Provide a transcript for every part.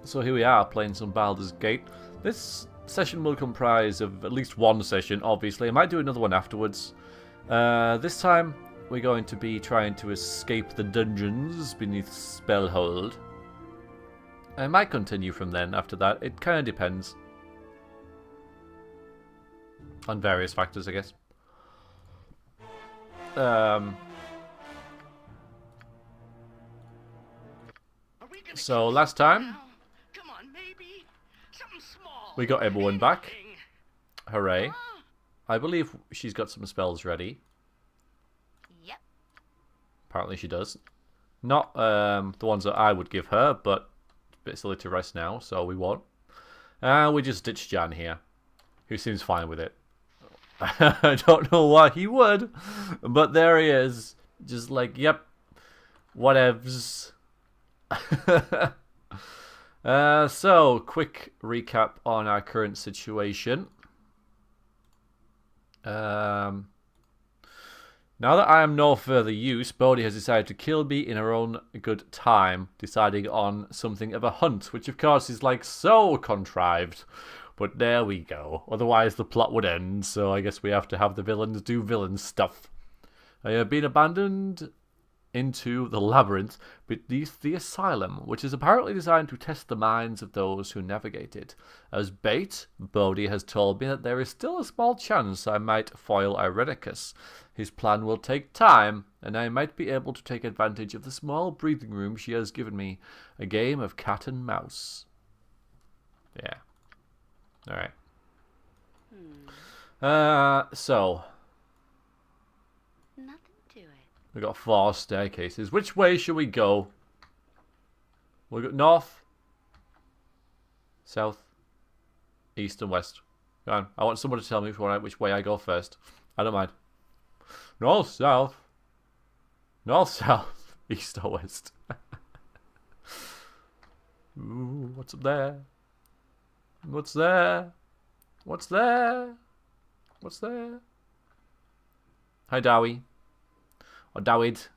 So here we are, playing some Baldur's Gate. This session will comprise of at least one session, obviously. I might do another one afterwards. This time, we're going to be trying to escape the dungeons beneath Spellhold. I might continue from then after that. It kind of depends. On various factors, I guess. So last time, we got everyone back. Hooray. I believe she's got some spells ready. Yep. Apparently she does. Not the ones that I would give her, but it's a bit silly to rest now, so we won't. We just ditched Jan here, who seems fine with it. I don't know why he would, but there he is. Just like, yep, whatevs. So, quick recap on our current situation. Now that I am no further use, Bodhi has decided to kill me in her own good time, deciding on something of a hunt, which of course is like so contrived. But there we go. Otherwise the plot would end, so I guess we have to have the villains do villain stuff. I have been abandoned into the labyrinth beneath the asylum, which is apparently designed to test the minds of those who navigate it. As bait, Bodhi has told me that there is still a small chance I might foil Irenicus. His plan will take time, and I might be able to take advantage of the small breathing room she has given me. A game of cat and mouse. Yeah. Alright. So. Nothing to it. We got 4 staircases. Which way should we go? We'll go north, south, east, and west. Go on. I want someone to tell me which way I go first. I don't mind. North, south, east, or west. Ooh, what's up there? What's there? What's there? What's there? Hi, Dowie. Or Dawid.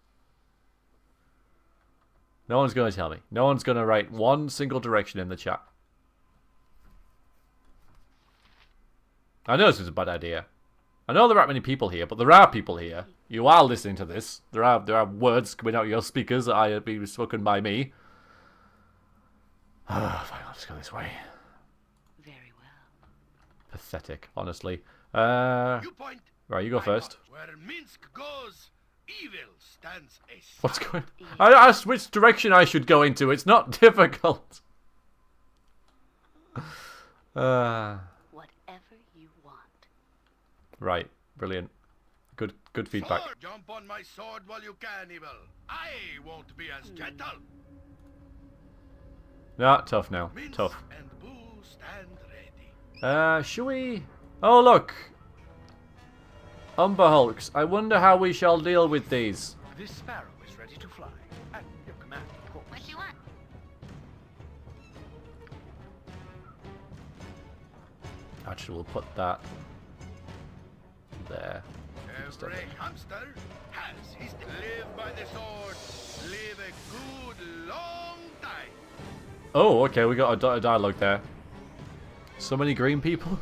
No one's going to tell me. No one's going to write one single direction in the chat. I know this is a bad idea. I know there aren't many people here, but there are people here. You are listening to this. There are words coming out of your speakers that are being spoken by me. Fine, I'll just go this way. Very well. Pathetic, honestly. Right, you go first. Where Minsk goes, evil stands aside. What's going on? I asked which direction I should go into. It's not difficult. Whatever you want. Right, brilliant. Good feedback. Sword, jump on my sword while you can, evil. I won't be as gentle. Nah, tough now. Minsk Tough. and Boo stand ready. Should we... Oh, look. Umber Hulks. I wonder how we shall deal with these. This sparrow is ready to fly. At your command, of course. What do you want? Actually, we'll put that there. Every hamster has his live by the sword. Live a good long time. Oh, okay, we got a dialogue there. So many green people.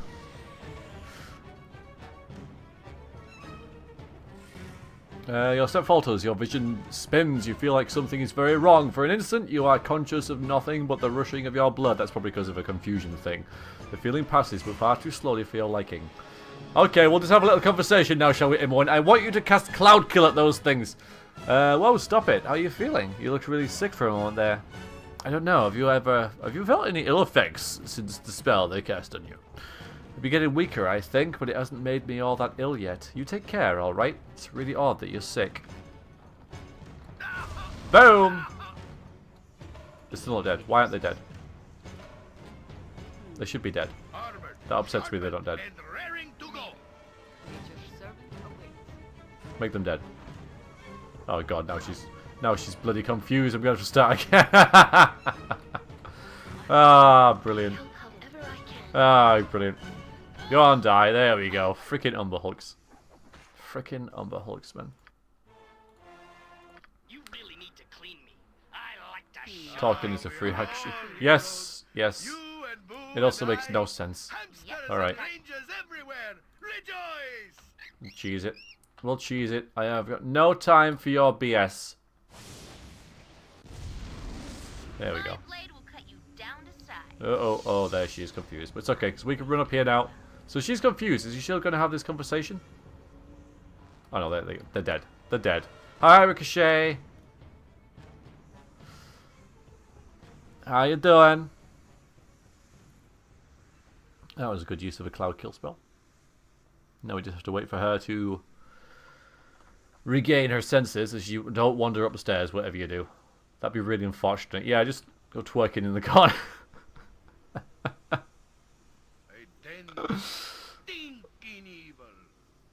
Your step falters, your vision spins, you feel like something is very wrong. For an instant, you are conscious of nothing but the rushing of your blood. That's probably because of a confusion thing. The feeling passes, but far too slowly for your liking. Okay, we'll just have a little conversation now, shall we, everyone? I want you to cast Cloud Kill at those things. Whoa, stop it. How are you feeling? You looked really sick for a moment there. I don't know, have you felt any ill effects since the spell they cast on you? You'll be getting weaker, I think, but it hasn't made me all that ill yet. You take care, alright? It's really odd that you're sick. Boom! They're still not dead. Why aren't they dead? They should be dead. That upsets me they're not dead. Make them dead. Oh god, now she's bloody confused. I'm going to have to start again. Ah, brilliant. Ah, brilliant. Go on, die. There we go. Freaking Umber Hulks. Freaking Umber Hulks, man. You really need to clean me. I like to Talking is a free action. Yes, Yes. You and Boo It also and makes I, no sense. Hamsters All right. and rangers everywhere. Rejoice! Cheese it. We'll cheese it. I have got no time for your BS. There we go. My blade will cut you down to size. Oh, there she is confused. But it's okay, because we can run up here now. So she's confused. Is she still going to have this conversation? Oh, no, they're dead. They're dead. Hi, Ricochet. How you doing? That was a good use of a cloud kill spell. Now we just have to wait for her to regain her senses as you don't wander up the stairs, whatever you do. That'd be really unfortunate. Yeah, just go twerking in the corner. A den stinking evil.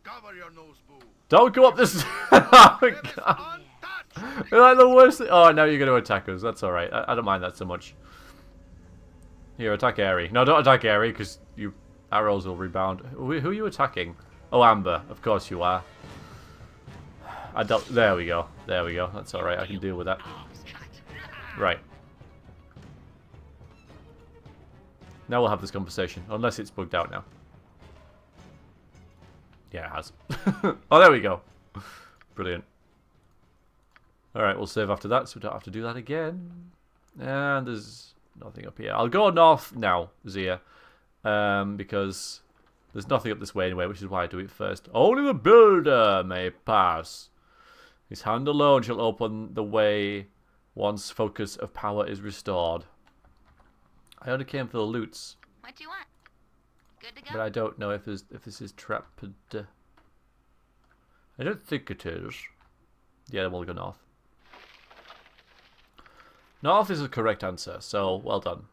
Cover your nose, Boo. Don't go up this. Oh my Live is god. untouched. You're like the worst thing. Oh, now you're going to attack us. That's alright. I don't mind that so much. Here, attack Airy. No, don't attack Airy, because you arrows will rebound. Who are you attacking? Oh, Amber. Of course you are. I don't. There we go. There we go. That's alright. I can deal with that. Right. Now we'll have this conversation. Unless it's bugged out now. Yeah, it has. Oh, there we go. Brilliant. Alright, we'll save after that, so we don't have to do that again. And there's nothing up here. I'll go north now, Zia. Because there's nothing up this way anyway, which is why I do it first. Only the builder may pass. His hand alone shall open the way once focus of power is restored. I only came for the loots. What do you want? Good to go? But I don't know if this is trapped. I don't think it is. Yeah, then we'll go north. North is the correct answer, so well done.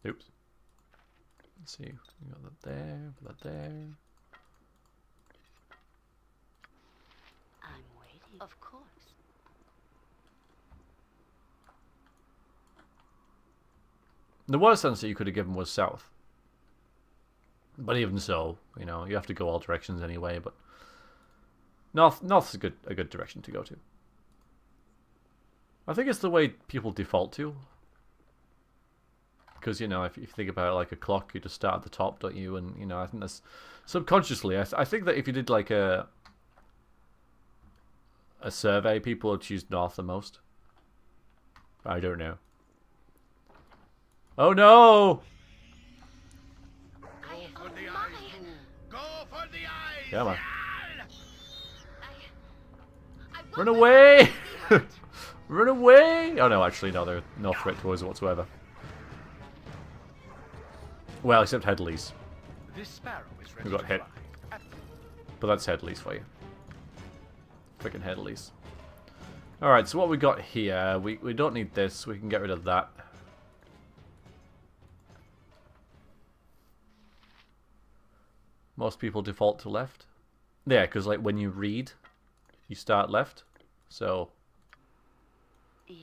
Oops. Let's see. We got that there, put that there. I'm waiting. Of course. The worst answer you could have given was south. But even so, you know, you have to go all directions anyway, but north's a good direction to go to. I think it's the way people default to. Because, you know, if you think about it like a clock, you just start at the top, don't you? And, you know, I think that's subconsciously. I think that if you did like a survey, people would choose north the most. I don't know. Oh no! Go for the eyes, Boo. Go for the eyes. Come on. I Run away! Run away! Oh no, actually, no, they're no threat to us whatsoever. Well, except Headley's. This sparrow is ready We got to hit. fly. But that's Headley's for you. Freaking Headley's. Alright, so what we got here, we don't need this, we can get rid of that. Most people default to left. Yeah, because like when you read, you start left. So,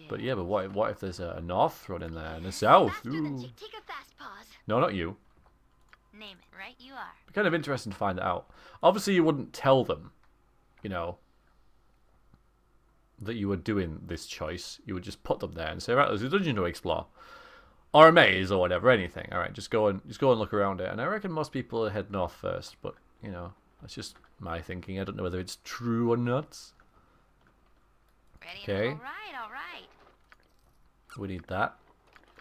but yeah, but what if there's a north run in there and a south? Faster than Ooh. Take a fast pause. No, not you. Name it, right? You are. Be kind of interesting to find that out. Obviously, you wouldn't tell them, you know, that you were doing this choice. You would just put them there and say, right, there's a dungeon to explore, or a maze, or whatever, anything. All right, just go and look around it. And I reckon most people head north first, but you know, that's just my thinking. I don't know whether it's true or not. Ready? Okay. All right, all right. We need that.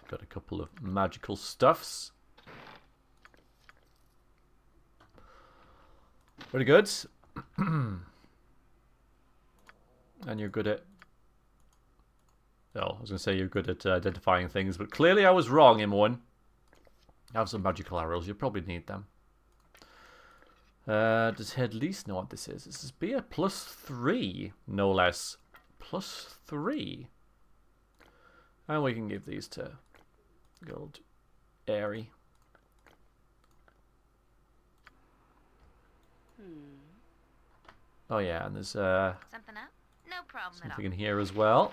Got a couple of magical stuffs. Pretty good. And you're good at... Oh, I was going to say you're good at identifying things, but clearly I was wrong, M1. I have some magical arrows. You probably need them. Does Headleast know what this is? This is be a +3, no less. +3. And we can give these to Gold Airy. Oh yeah, and there's Something up? No problem at all. something in here as well.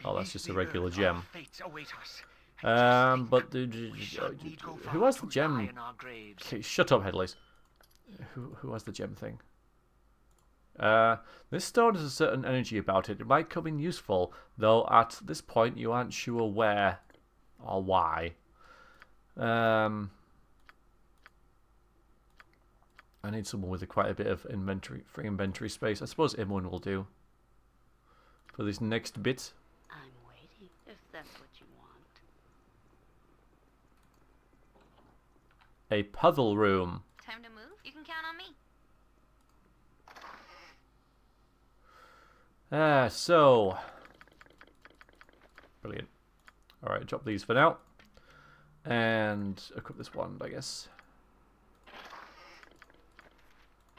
Oh, that's just a regular gem. Fates await us. But We shall need go who far has the to lie gem? in our graves. Okay, shut up, Headleys. Who has the gem thing? This stone has a certain energy about it. It might come in useful, though at this point you aren't sure where or why. I need someone with quite a bit of free inventory space. I suppose everyone will do for this next bit. I'm waiting, if that's what you want. A puzzle room. Time to move? You can count on me. So brilliant. Alright, drop these for now. And equip this wand, I guess.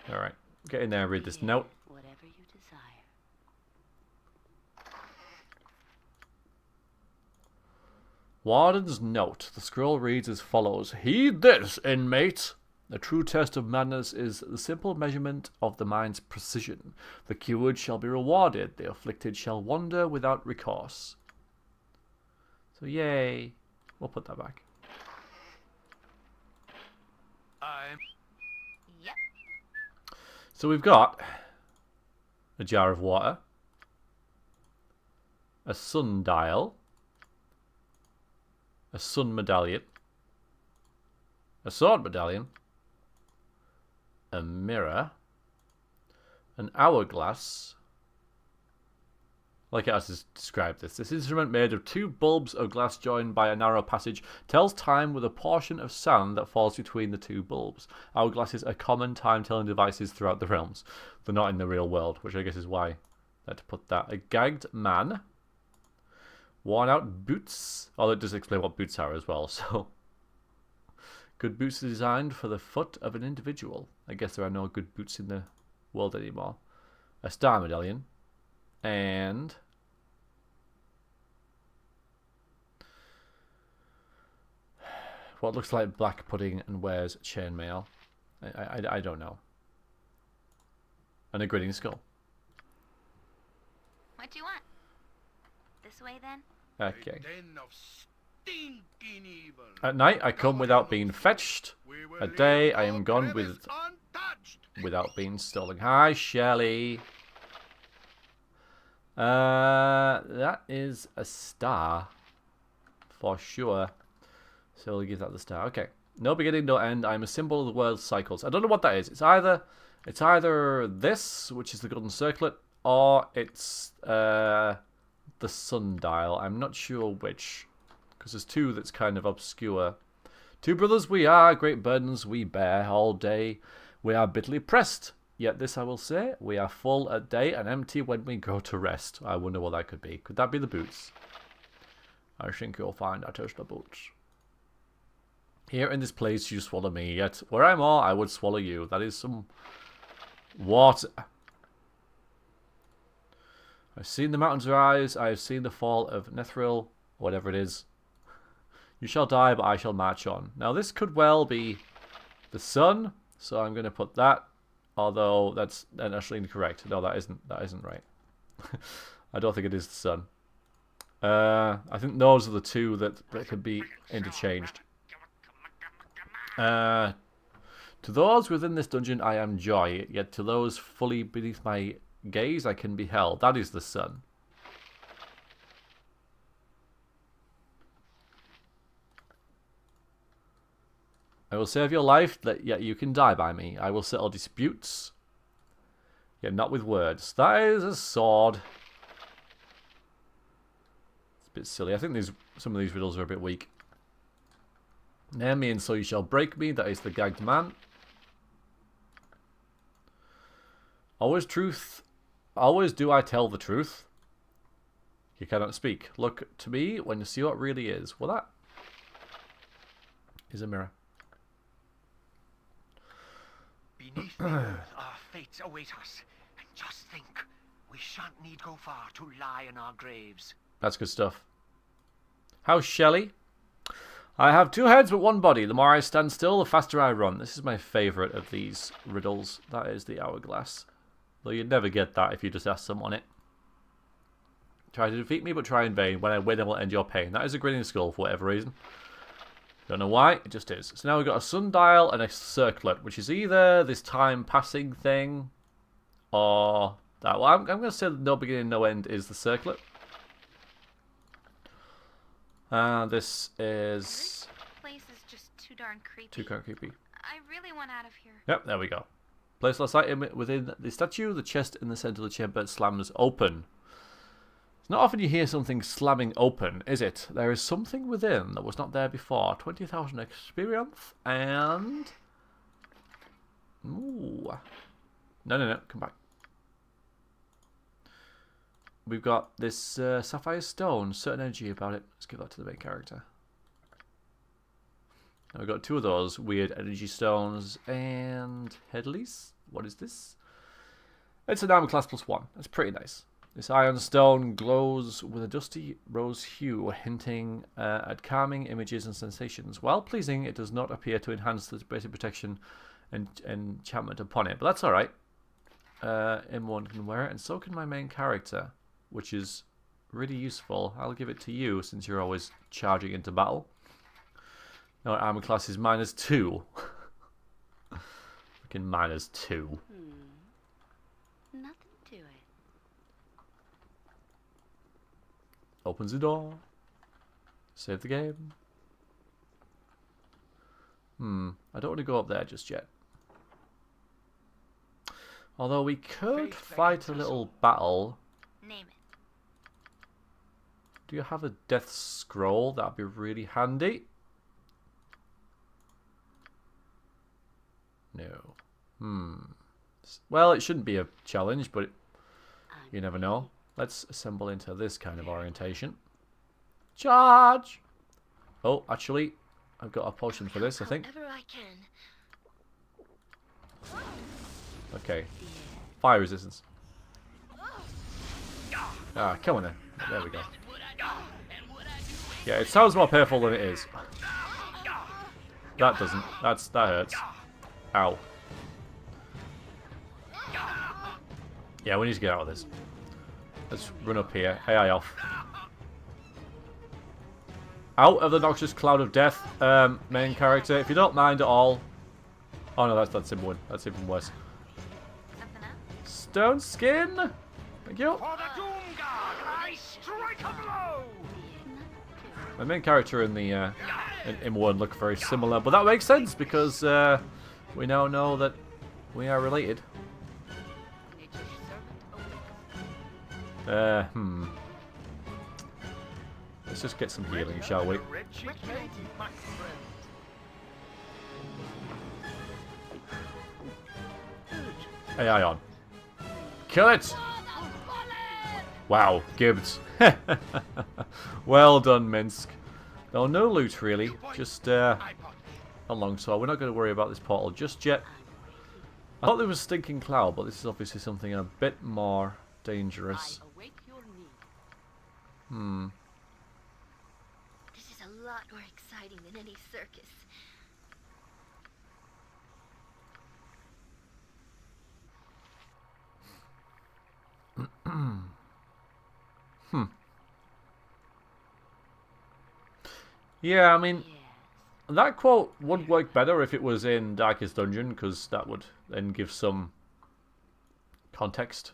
Alright, get in there and read this note. Whatever you desire. Warden's note. The scroll reads as follows. Heed this, inmate. The true test of madness is the simple measurement of the mind's precision. The cured shall be rewarded. The afflicted shall wander without recourse. So yay. We'll put that back. Yep. So we've got a jar of water, a sundial, a sun medallion, a sword medallion, a mirror, an hourglass. Like it has described this. This instrument made of 2 bulbs of glass joined by a narrow passage tells time with a portion of sand that falls between the 2 bulbs. Hourglasses are common time-telling devices throughout the realms. They're not in the real world, which I guess is why I had to put that. A gagged man. Worn-out boots. Oh, it does explain what boots are as well, so... Good boots are designed for the foot of an individual. I guess there are no good boots in the world anymore. A star medallion. And... what looks like black pudding and wears chainmail. I don't know. And a grinning skull. What do you want? This way then? Okay. A den of stinking evil. At night I come without being fetched. We will At day leave I am no gone crevice untouched. without being stolen. Hi, Shelley. That is a star. For sure. So we'll give that the star. Okay. No beginning, no end. I'm a symbol of the world's cycles. I don't know what that is. It's either this, which is the golden circlet, or it's the sundial. I'm not sure which. Because there's 2 that's kind of obscure. 2 brothers we are, great burdens we bear all day. We are bitterly pressed. Yet this I will say, we are full at day and empty when we go to rest. I wonder what that could be. Could that be the boots? I think you'll find that is the boots. Here in this place you swallow me, yet were I more, I would swallow you. That is some water. I've seen the mountains rise, I have seen the fall of Nethril, whatever it is. You shall die, but I shall march on. Now this could well be the sun, so I'm going to put that. Although that's actually incorrect. No, that isn't right. I don't think it is the sun. I think those are the 2 that can be interchanged. To those within this dungeon I am joy, yet to those fully beneath my gaze I can be hell. That is the sun. I will save your life, yet you can die by me. I will settle disputes, yet not with words. That is a sword. It's a bit silly. I think some of these riddles are a bit weak. Near me and so you shall break me. That is the gagged man. Always do I tell the truth. You cannot speak. Look to me when you see what really is. Well, that is a mirror. Beneath the earth, our fates await us. And just think, we shan't need go far to lie in our graves. That's good stuff. How's Shelley? I have 2 heads but 1 body. The more I stand still, the faster I run. This is my favourite of these riddles. That is the hourglass. Though you'd never get that if you just asked someone it. Try to defeat me, but try in vain. When I win, I will end your pain. That is a grinning skull for whatever reason. Don't know why, it just is. So now we've got a sundial and a circlet, which is either this time passing thing, or that. Well, I'm going to say that no beginning, no end is the circlet. This is... This place is just too darn creepy. too kind of creepy. I really want out of here. Yep, there we go. Place last item within the statue. The chest in the center of the chamber slams open. It's not often you hear something slamming open, is it? There is something within that was not there before. 20,000 experience and... Ooh. No, come back. We've got this sapphire stone, certain energy about it. Let's give that to the main character. Now we've got 2 of those weird energy stones and Headleys. What is this? It's an armor class +1. That's pretty nice. This iron stone glows with a dusty rose hue, hinting at calming images and sensations. While pleasing, it does not appear to enhance the basic protection and enchantment upon it. But that's alright. M1 can wear it, and so can my main character, which is really useful. I'll give it to you since you're always charging into battle. Now armor class is -2. Fucking -2. Nothing to it. Opens the door. Save the game. I don't want to go up there just yet. Although we could fight a little battle. Name it. Do you have a death scroll? That'd be really handy. No. Well, it shouldn't be a challenge, but you never know. Let's assemble into this kind of orientation. Charge! Oh, actually, I've got a potion for this, I think. However I can. Okay. Fire resistance. Ah, come on then. There we go. Yeah, it sounds more painful than it is. That doesn't. That hurts. Ow. Yeah, we need to get out of this. Let's run up here. AI off. Out of the noxious cloud of death, main character. If you don't mind at all. Oh no, that's even that's even worse. Something up? Stone skin. Thank you. For the Doom Guard, I strike a blow! My main character in the in one look very similar, but that makes sense because we now know that we are related. Let's just get some healing, shall we? Red cheek lady, my friend. AI on. Kill it! Wow, Gibbs. Well done, Minsk. No, no loot really. Just a longsword. We're not going to worry about this portal just yet. I thought there was a stinking cloud, but this is obviously something a bit more dangerous. This is a lot more exciting than any circus. Yeah, I mean, that quote would work better if it was in Darkest Dungeon, because that would then give some context.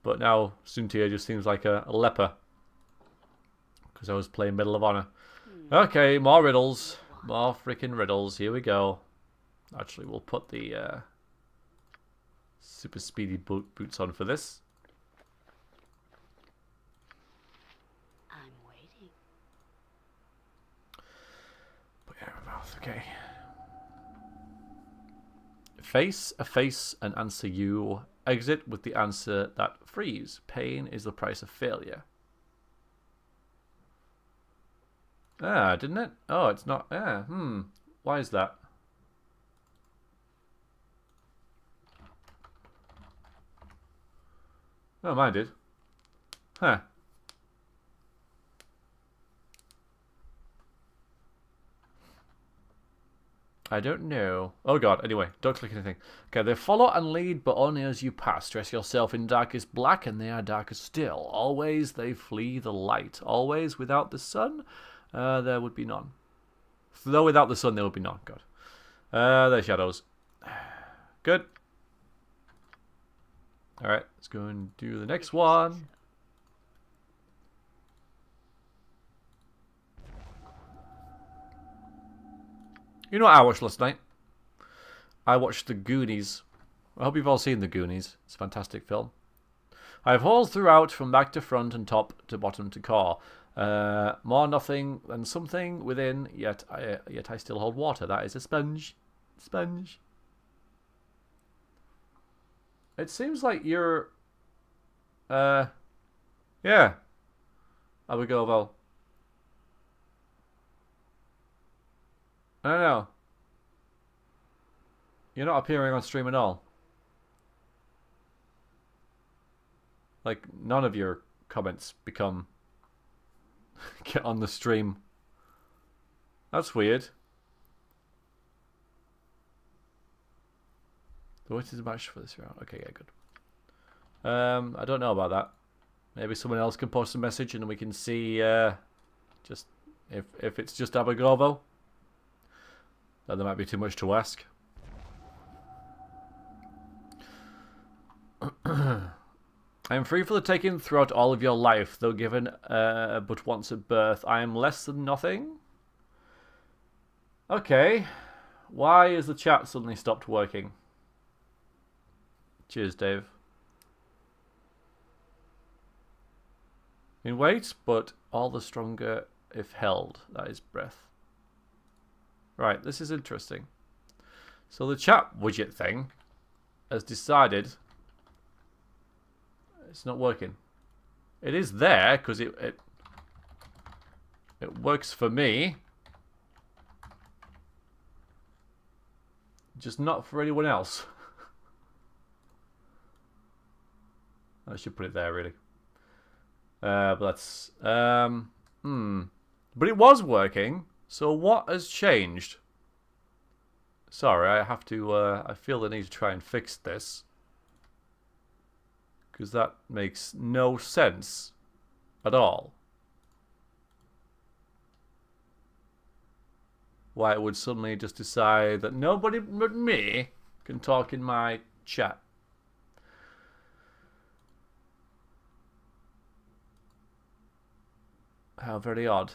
But now Suntia just seems like a leper, because I was playing Medal of Honor. Okay, more riddles. More freaking riddles. Here we go. Actually, we'll put the super speedy boots on for this. I'm waiting. Put your mouth, okay. Face a face and answer you. Exit with the answer that frees. Pain is the price of failure. Ah, didn't it? Oh, it's not. Ah, Why is that? Oh, mine did. Huh. I don't know. Oh god, anyway, don't click anything. Okay, they follow and lead, but only as you pass. Dress yourself in darkest black, and they are darker still. Always they flee the light. Always without the sun, there would be none. Though without the sun, there would be none. God. They're shadows. Good. Alright, let's go and do the next one. You know what I watched last night? I watched The Goonies. I hope you've all seen The Goonies. It's a fantastic film. I have holes throughout, from back to front and top to bottom to core. More nothing than something within, yet I still hold water. That is a sponge. Sponge. It seems like you're... yeah. Have we go, Val? I don't know. You're not appearing on stream at all. Like, none of your comments become... get on the stream. That's weird. The weight is a match for this round. Okay, yeah, good. I don't know about that. Maybe someone else can post a message and we can see just if it's just Abergovo. That might be too much to ask. I am free for the taking throughout all of your life, though given but once at birth. I am less than nothing. Okay. Why has the chat suddenly stopped working? Cheers, Dave. In weight, but all the stronger if held. That is breath. Right, this is interesting. So the chat widget thing has decided it's not working. It is there because it works for me, just not for anyone else. I should put it there, really. But that's but it was working. So what has changed? Sorry, I have to. I feel the need to try and fix this because that makes no sense at all. Why it would suddenly just decide that nobody but me can talk in my chat. How very odd.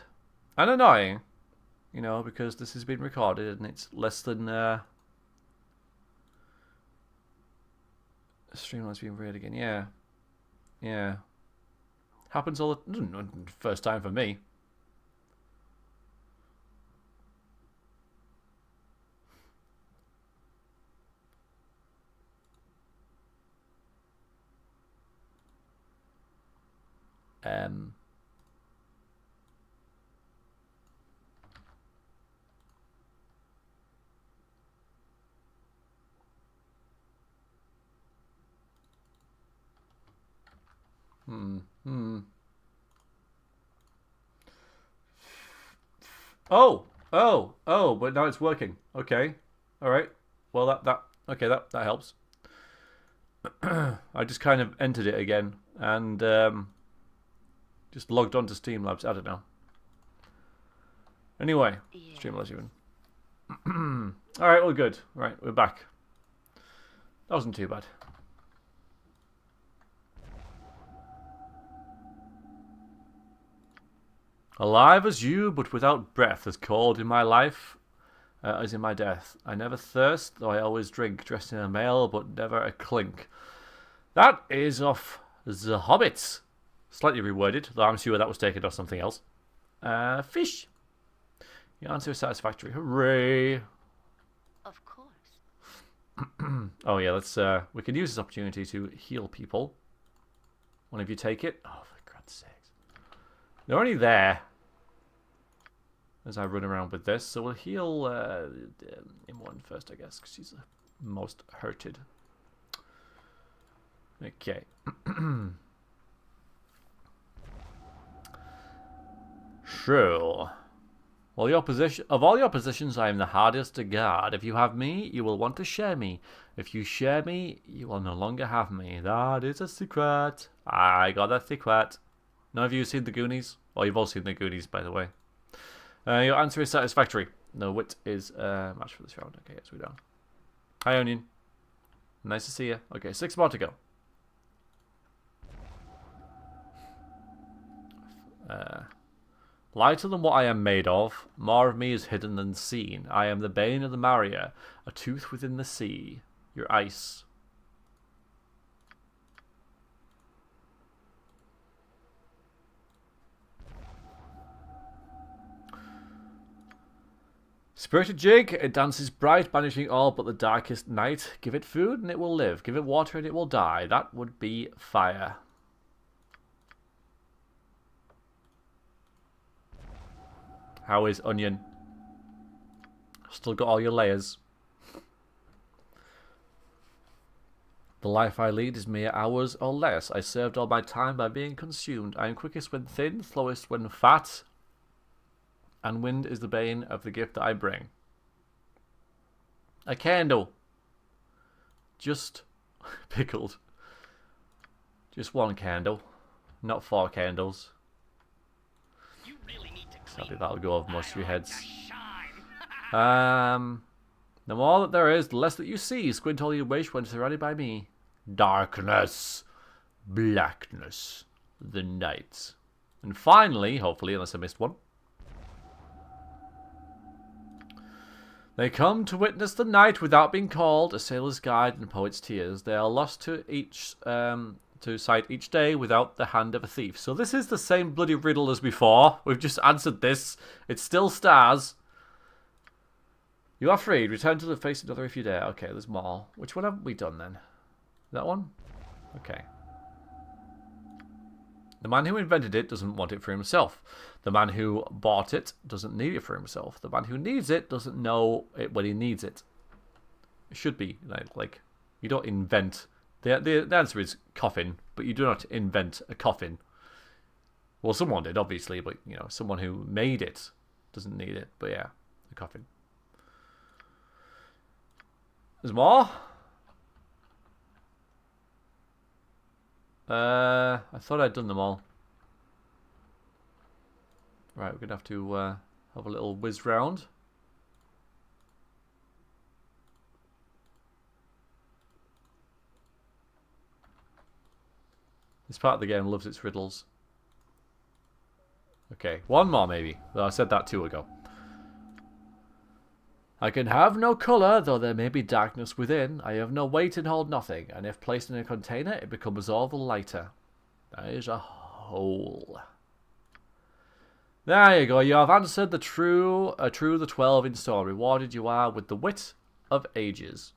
And annoying. You know, because this has been recorded and it's less than... Streamline's being weird again. Yeah. Yeah. Happens all the... First time for me. Oh, but now it's working. Okay. All right. Well, that helps. I just kind of entered it again and just logged on to Streamlabs. I don't know. Anyway, Yeah. Streamlabs even. All right, well, good. All right, we're back. That wasn't too bad. Alive as you, but without breath, as cold in my life as in my death. I never thirst, though I always drink. Dressed in a mail, but never a clink. That is off The Hobbit. Slightly reworded, though I'm sure that was taken off something else. Fish. Your answer is satisfactory. Hooray. Of course. Oh yeah, let's we can use this opportunity to heal people. One of you take it. Oh, for God's sakes. They're only there as I run around with this, so we'll heal M1 first, I guess, because she's the most hurted. Okay. True. Well, of all your positions, I am the hardest to guard. If you have me, you will want to share me. If you share me, you will no longer have me. That is a secret. I got a secret. None of you have seen The Goonies? Well, you've all seen The Goonies, by the way. Your answer is satisfactory. No, wit is match for this round. Okay, yes, we're down. Hi, Onion. Nice to see you. Okay, 6 more to go. Lighter than what I am made of, more of me is hidden than seen. I am the bane of the Maria, a tooth within the sea. Your ice. Spirited jig, it dances bright, banishing all but the darkest night. Give it food and it will live. Give it water and it will die. That would be fire. How is onion? Still got all your layers. The life I lead is mere hours or less. I served all my time by being consumed. I am quickest when thin, slowest when fat. And wind is the bane of the gift that I bring. A candle. Just pickled. Just one candle. Not 4 candles. You really need to Sadly, clean that'll go over most of your heads. shine. The more that there is, the less that you see. Squint all you wish when surrounded by me. Darkness. Blackness. The night. And finally, hopefully, unless I missed one. They come to witness the night without being called, a sailor's guide and poet's tears. They are lost to sight each day without the hand of a thief. So this is the same bloody riddle as before. We've just answered this. It's still stars. You are freed. Return to the face another if you dare. Okay, there's more. Which one haven't we done then? That one? Okay. The man who invented it doesn't want it for himself. The man who bought it doesn't need it for himself. The man who needs it doesn't know it when he needs it. It should be like you don't invent. The answer is coffin, but you do not invent a coffin. Well, someone did, obviously, but you know, someone who made it doesn't need it. But yeah, a coffin. There's more. I thought I'd done them all. Right, we're going to have to have a little whiz round. This part of the game loves its riddles. Okay, one more maybe. Well, I said that 2 ago. I can have no colour, though there may be darkness within. I have no weight and hold nothing, and if placed in a container, it becomes all the lighter. That is a hole. There you go. You have answered the true the 12 in store. Rewarded you are with the wit of ages.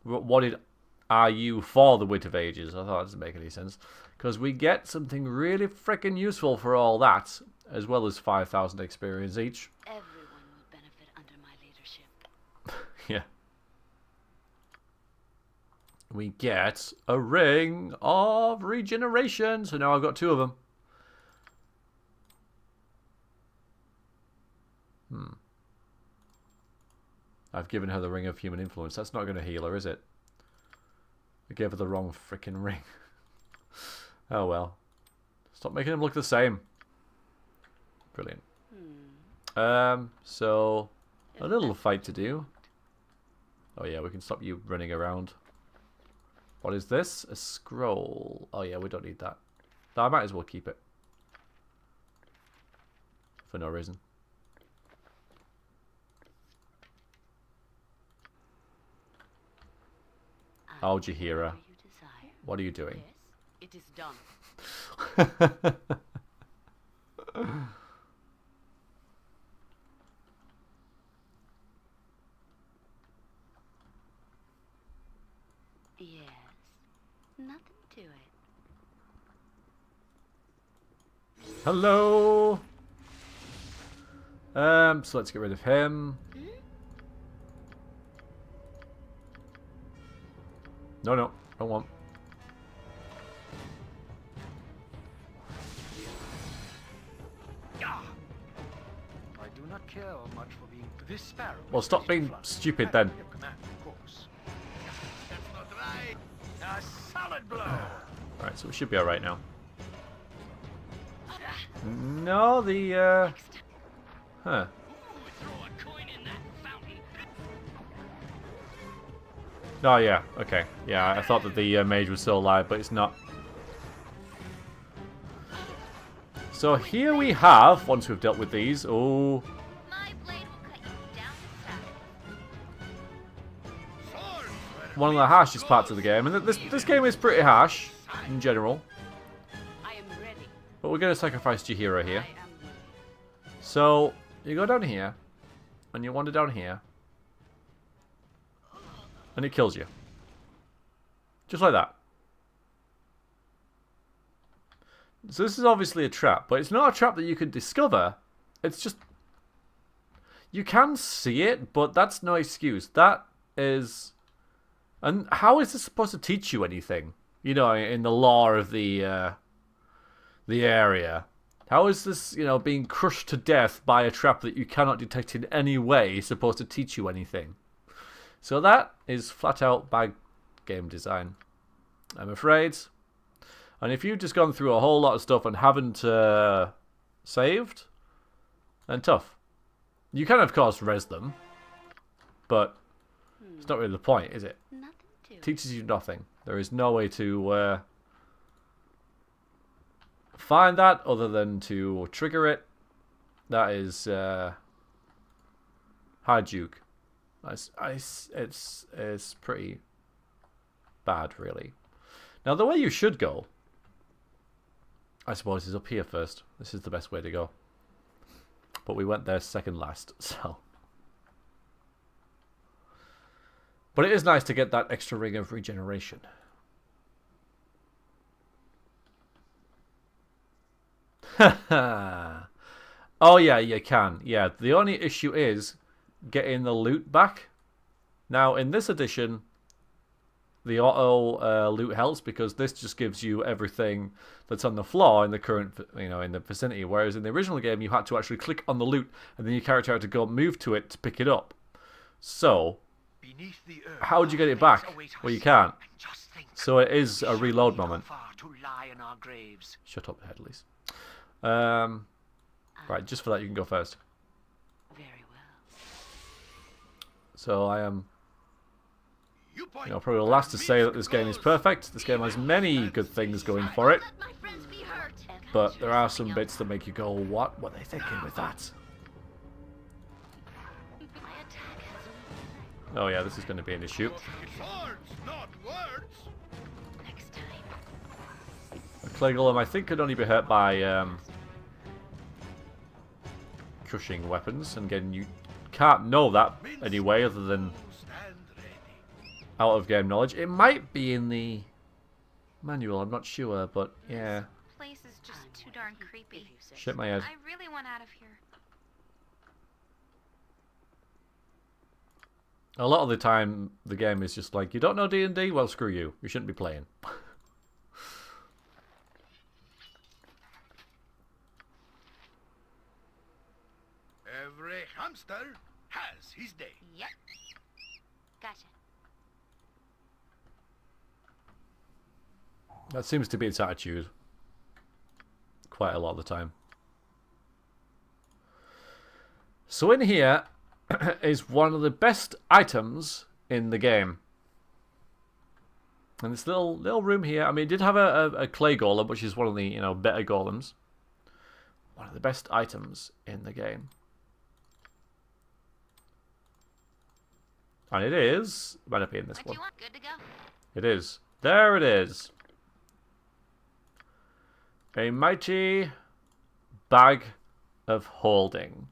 Rewarded are you for the wit of ages? I thought that doesn't make any sense. Because we get something really freaking useful for all that, as well as 5,000 experience each. Everyone will benefit under my leadership. Yeah. We get a ring of regeneration. So now I've got 2 of them. I've given her the ring of human influence. That's not going to heal her, is it? I gave her the wrong freaking ring. Oh well. Stop making them look the same. Brilliant. So a little fight to do. Oh yeah, we can stop you running around. What is this? A scroll. Oh yeah, we don't need that. No, I might as well keep it. For no reason. Oh, Jahira. What are you doing? Yes, it is done. Yes, nothing to it. Hello. So let's get rid of him. No, don't want. I do not care much for being this sparrow. Well, stop being stupid then. Your command, of course. That's not right. A solid blow. Right, so we should be alright now. No, the huh. Throw a coin in that fountain. Oh yeah, okay. Yeah, I thought that the mage was still alive, but it's not. So here we have, once we've dealt with these, oh, My blade will cut you down to size. Swords were one of the harshest parts of the game. And this game is pretty harsh in general. I am ready. But we're going to sacrifice Chihiro I here. am ready. So you go down here, and you wander down here, and it kills you. Just like that. So this is obviously a trap, but it's not a trap that you can discover. It's just... You can see it, but that's no excuse. That is... And how is this supposed to teach you anything? You know, in the lore of the area. How is this, you know, being crushed to death by a trap that you cannot detect in any way supposed to teach you anything? So that is flat out bad game design, I'm afraid. And if you've just gone through a whole lot of stuff and haven't saved, then tough. You can, of course, res them, but it's not really the point, is it? Nothing to it. Teaches you nothing. There is no way to find that other than to trigger it. That is high juke. It's pretty bad, really. Now, the way you should go, I suppose, is up here first. This is the best way to go. But we went there second last, so... But it is nice to get that extra ring of regeneration. Oh yeah, you can. Yeah, the only issue is getting the loot back. Now, in this edition, the auto loot helps because this just gives you everything that's on the floor in the current, in the vicinity. Whereas in the original game, you had to actually click on the loot and then your character had to go move to it to pick it up. So, Beneath the earth, how would you get our it back? fates await Well, you us. can't. And just think, So it is we a shall reload need go moment. far to lie in our graves. Shut up, Headleys. Right, just for that, you can go first. Very well. So I am, You point probably the last to say that this game is perfect. This game has many good things going for it, Let my friends be hurt. but there are some bits that make you go, what were they thinking with that? My attack has Oh yeah, this is going to be an issue. swords, not words. next time. A clay golem, I think, could only be hurt by crushing weapons, and again, you can't know that anyway other than Stand ready. out of game knowledge. It might be in the manual, I'm not sure, but yeah. Place is just too darn creepy. Shit my head. I really want out of here. A lot of the time, the game is just like, you don't know D&D? Well, screw you. You shouldn't be playing. Every hamster has his day. Yep. Gotcha. That seems to be its attitude. Quite a lot of the time. So in here is one of the best items in the game. And this little room here, I mean, it did have a clay golem, which is one of the, better golems. One of the best items in the game. And it is, it might not be in this What one. you want? Good to go. It is. There it is. A mighty bag of holding.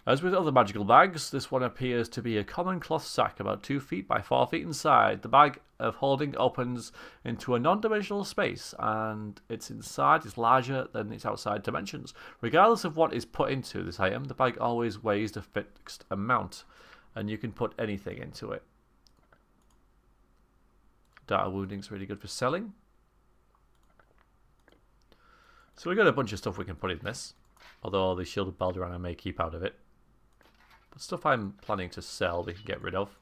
As with other magical bags, this one appears to be a common cloth sack about 2 feet by 4 feet inside. The bag of holding opens into a non-dimensional space, and its inside is larger than its outside dimensions. Regardless of what is put into this item, the bag always weighs a fixed amount, and you can put anything into it. Data wounding is really good for selling. So we've got a bunch of stuff we can put in this, although the Shield of Baldur I may keep out of it. But stuff I'm planning to sell we can get rid of.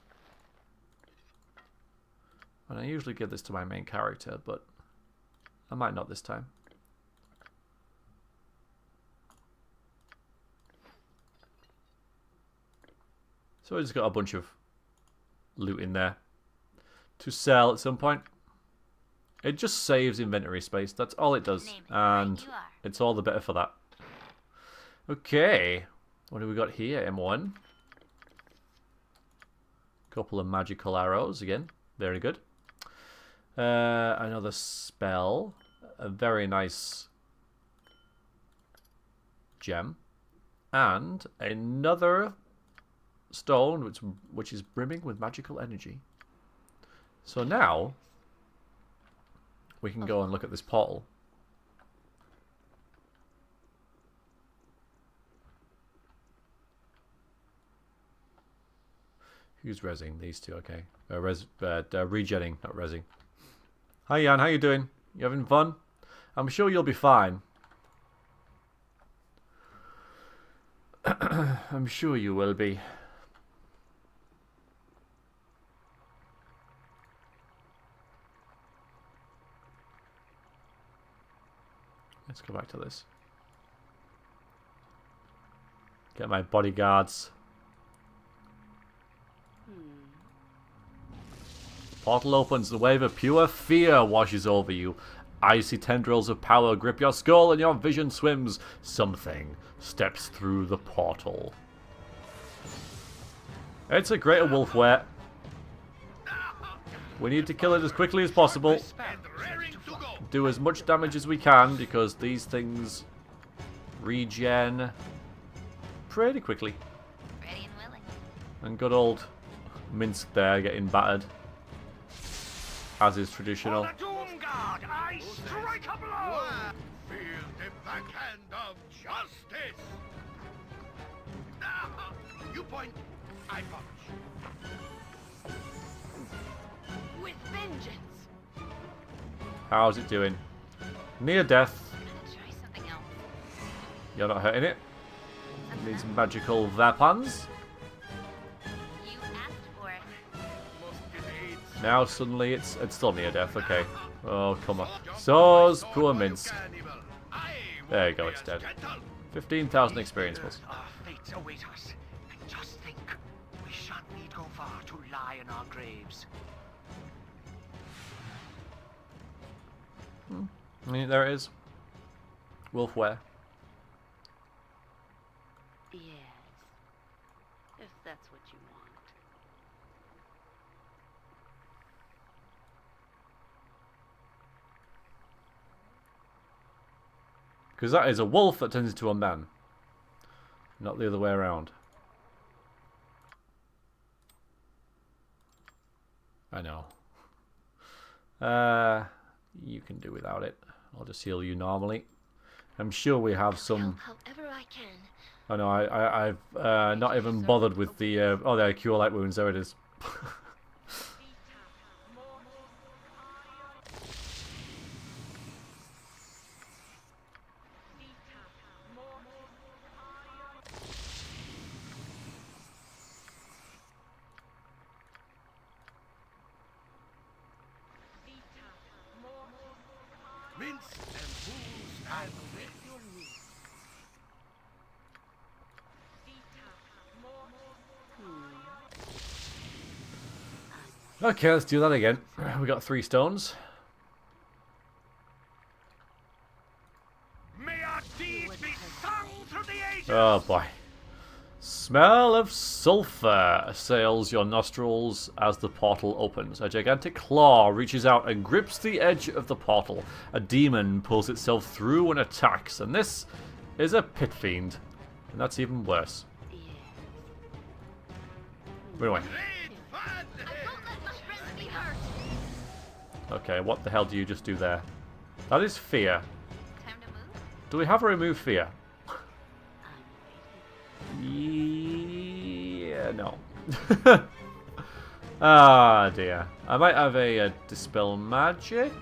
And I usually give this to my main character, but I might not this time. So I just got a bunch of loot in there to sell at some point. It just saves inventory space. That's all it does. Name it. Right And you are. it's all the better for that. Okay. What do we got here? M1. Couple of magical arrows again. Very good. Another spell. A very nice gem. And another stone which is brimming with magical energy. So now we can go and look at this portal. Who's rezzing? These two, okay. Regenning, not rezzing. Hi Jan, how you doing? You having fun? I'm sure you'll be fine. I'm sure you will be. Let's go back to this. Get my bodyguards. Portal opens. The wave of pure fear washes over you. Icy tendrils of power grip your skull and your vision swims. Something steps through the portal. It's a greater wolf wet. We need to kill it as quickly as possible. Do as much damage as we can because these things regen pretty quickly. Ready and willing. And good old Minsk there getting battered. As is traditional. For the Doom Guard, I strike a blow! Feel the backhand of justice. You point, I punch. With vengeance. How's it doing? Near death. I'm gonna try something else. You're not hurting it. Needs magical weapons. You asked for it. Must get AIDS. Now suddenly it's still near death. Okay. Oh come on. So's poor Minsk. There you go. It's dead. 15,000 experience points. Our fates await us. And just think, we shan't need go far to lie in our graves. There it is. Wolfware. Yes. If that's what you want. Because that is a wolf that turns into a man. Not the other way around. I know. You can do without it. I'll just heal you normally. I'm sure we have some... However I can. Oh no, I've not even bothered with the... oh, there, cure light wounds. There it is. Mince and fools and with your knee. Okay, let's do that again. We got 3 stones. May our deeds be sung through the ages! Oh boy. Smell of sulfur assails your nostrils as the portal opens. A gigantic claw reaches out and grips the edge of the portal. A demon pulls itself through and attacks, and this is a pit fiend. And that's even worse. Run away. Great fun! Don't let my wrist be hurt. Okay, what the hell do you just do there? That is fear. Time to move. Do we have a remove fear? Yeah, no. Ah, dear. I might have a dispel magic.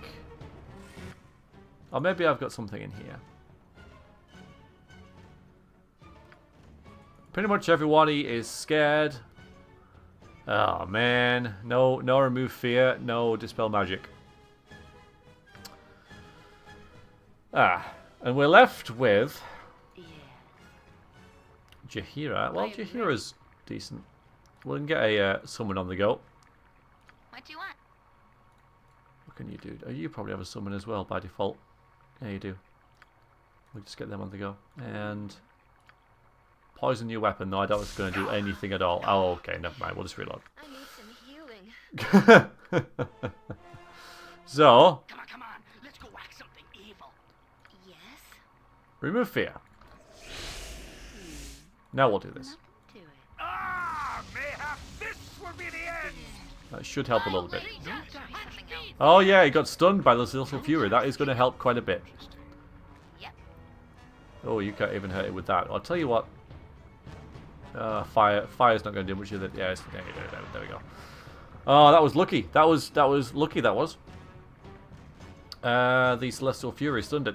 Or maybe I've got something in here. Pretty much everybody is scared. Oh, man. No remove fear. No dispel magic. Ah. And we're left with... Jahira. Well, Jahira's decent. We can get a someone on the go. What do you want? What can you do? Oh, you probably have a summon as well by default. Yeah, you do. We'll just get them on the go. And poison your weapon. No, I don't think it's going to do anything at all. Oh, okay, never mind. We'll just reload. I need some healing. So, Come on. Let's go whack something evil. Yes? remove fear. Now we'll do this. Nothing to it. Ah, mayhap this will be the end. That should help a little bit. Wait, just try something else. Oh yeah, he got stunned by the Little Fury. That is going to help quite a bit. Yep. Oh, you can't even hurt it with that. I'll tell you what. Fire's not going to do much of it. Yeah, there we go. Oh, that was lucky. That was lucky. That was. The Celestial Fury stunned it.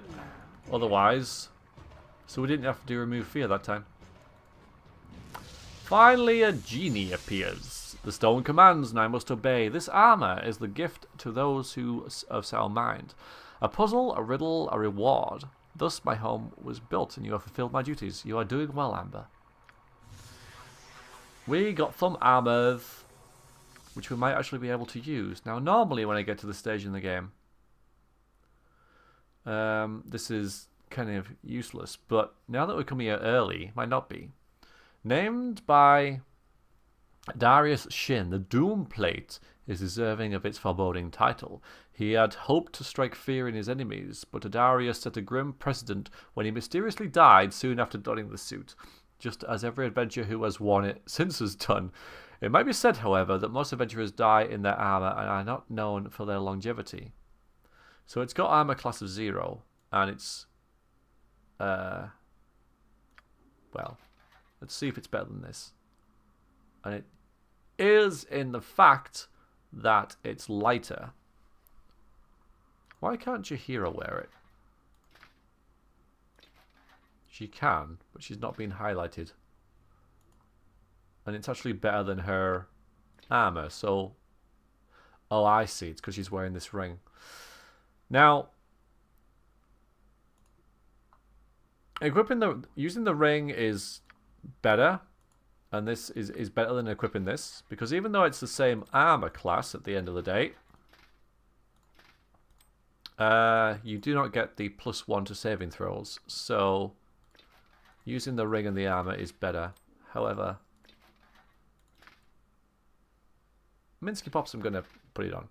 Otherwise, so we didn't have to remove fear that time. Finally, a genie appears. The stone commands, and I must obey. This armor is the gift to those who of sound mind. A puzzle, a riddle, a reward. Thus my home was built, and you have fulfilled my duties. You are doing well, Amber. We got some armors, which we might actually be able to use. Now, normally when I get to the stage in the game, this is kind of useless. But now that we're coming here early, might not be. Named by Darius Shin, the Doom Plate is deserving of its foreboding title. He had hoped to strike fear in his enemies, but Darius set a grim precedent when he mysteriously died soon after donning the suit, just as every adventurer who has worn it since has done. It might be said, however, that most adventurers die in their armor and are not known for their longevity. So it's got armor class of 0, and it's well, let's see if it's better than this. And it is in the fact that it's lighter. Why can't Jaheira wear it? She can, but she's not been highlighted. And it's actually better than her armor, so... Oh, I see. It's because she's wearing this ring. Now, using the ring is better, and this is better than equipping this, because even though it's the same armor class at the end of the day, you do not get the +1 to saving throws, so using the ring and the armor is better. However, Minsky Pops, I'm going to put it on.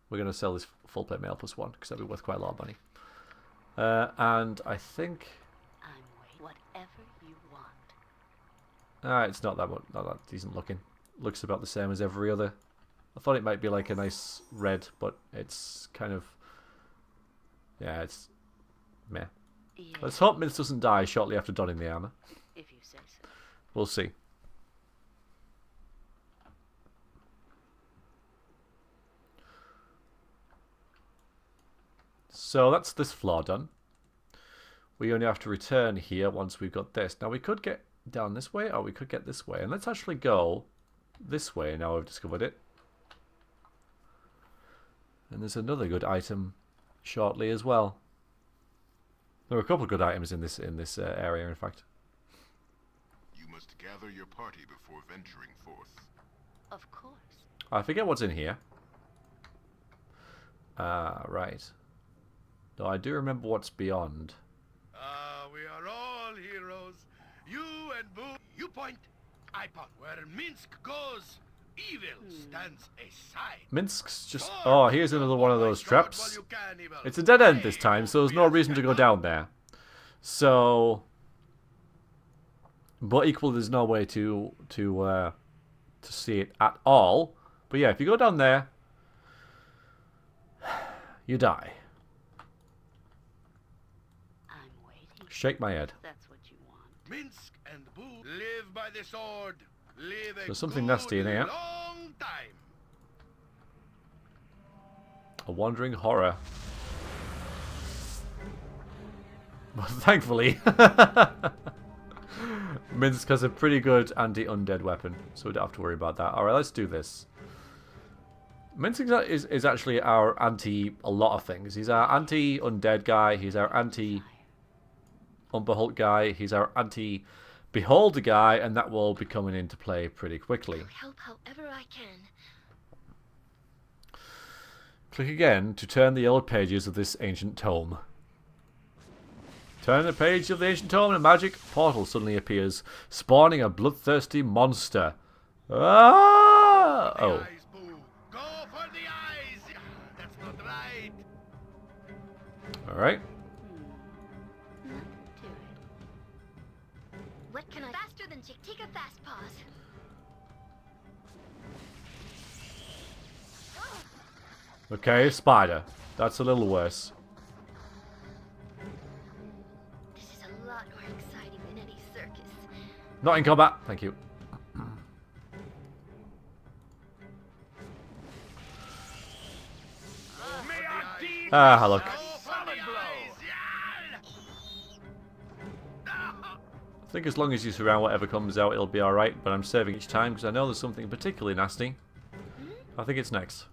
We're going to sell this full plate mail +1 because that'll be worth quite a lot of money. And I think... I'm waiting. Whatever you want. It's not that decent looking. Looks about the same as every other. I thought it might be like a nice red, but it's kind of... Yeah, it's... meh. Yeah, Let's hope Mince doesn't die shortly after donning the armor. if you say so. We'll see. So that's this floor done. We only have to return here once we've got this. Now we could get down this way, or we could get this way. And let's actually go this way now we've discovered it. And there's another good item shortly as well. There are a couple of good items in this area, in fact. You must gather your party before venturing forth. Of course. I forget what's in here. Right. No, I do remember what's beyond. We are all heroes. You and Boo. You point, I point. Where Minsk goes, evil stands aside. Minsk's just... Oh, here's another one of those traps. It's a dead end this time, so there's no reason to go down there. So... But equally, there's no way to see it at all. But yeah, if you go down there, you die. I'm waiting. Shake my head. That's what you want. Minsk and Boo live by the sword. Live a There's something good nasty in here. long time. A wandering horror. But thankfully, Minsk has a pretty good anti-undead weapon, so we don't have to worry about that. Alright, let's do this. Minsk is actually our anti a lot of things. He's our anti-undead guy, he's our anti-Umberhult guy, he's our anti-beholder guy, and that will be coming into play pretty quickly. I'll help however I can. Click again to turn the yellow pages of this ancient tome. Turn the page of the ancient tome and a magic portal suddenly appears, spawning a bloodthirsty monster. Ah! The Oh. eyes, Boo. Go for the eyes. That's not right. Alright. Not to it. What can I faster than Chick? Take a fast pause. Okay, spider. That's a little worse. This is a lot more exciting than any circus. Not in combat. Thank you. May our deeds Ah, look. go for the eyes. Yeah. I think as long as you surround whatever comes out, it'll be alright, but I'm saving each time because I know there's something particularly nasty. I think it's next.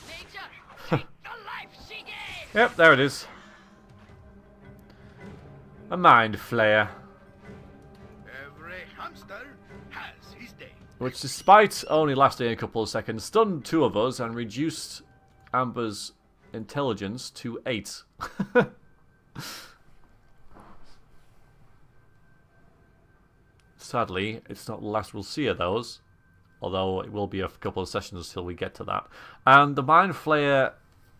Nature, take the life she gave! Yep, there it is. A mind flayer. Every hamster has his day. Which, despite only lasting a couple of seconds, stunned 2 of us and reduced Amber's intelligence to 8. Sadly, it's not the last we'll see of those, although it will be a couple of sessions until we get to that. And the Mind Flayer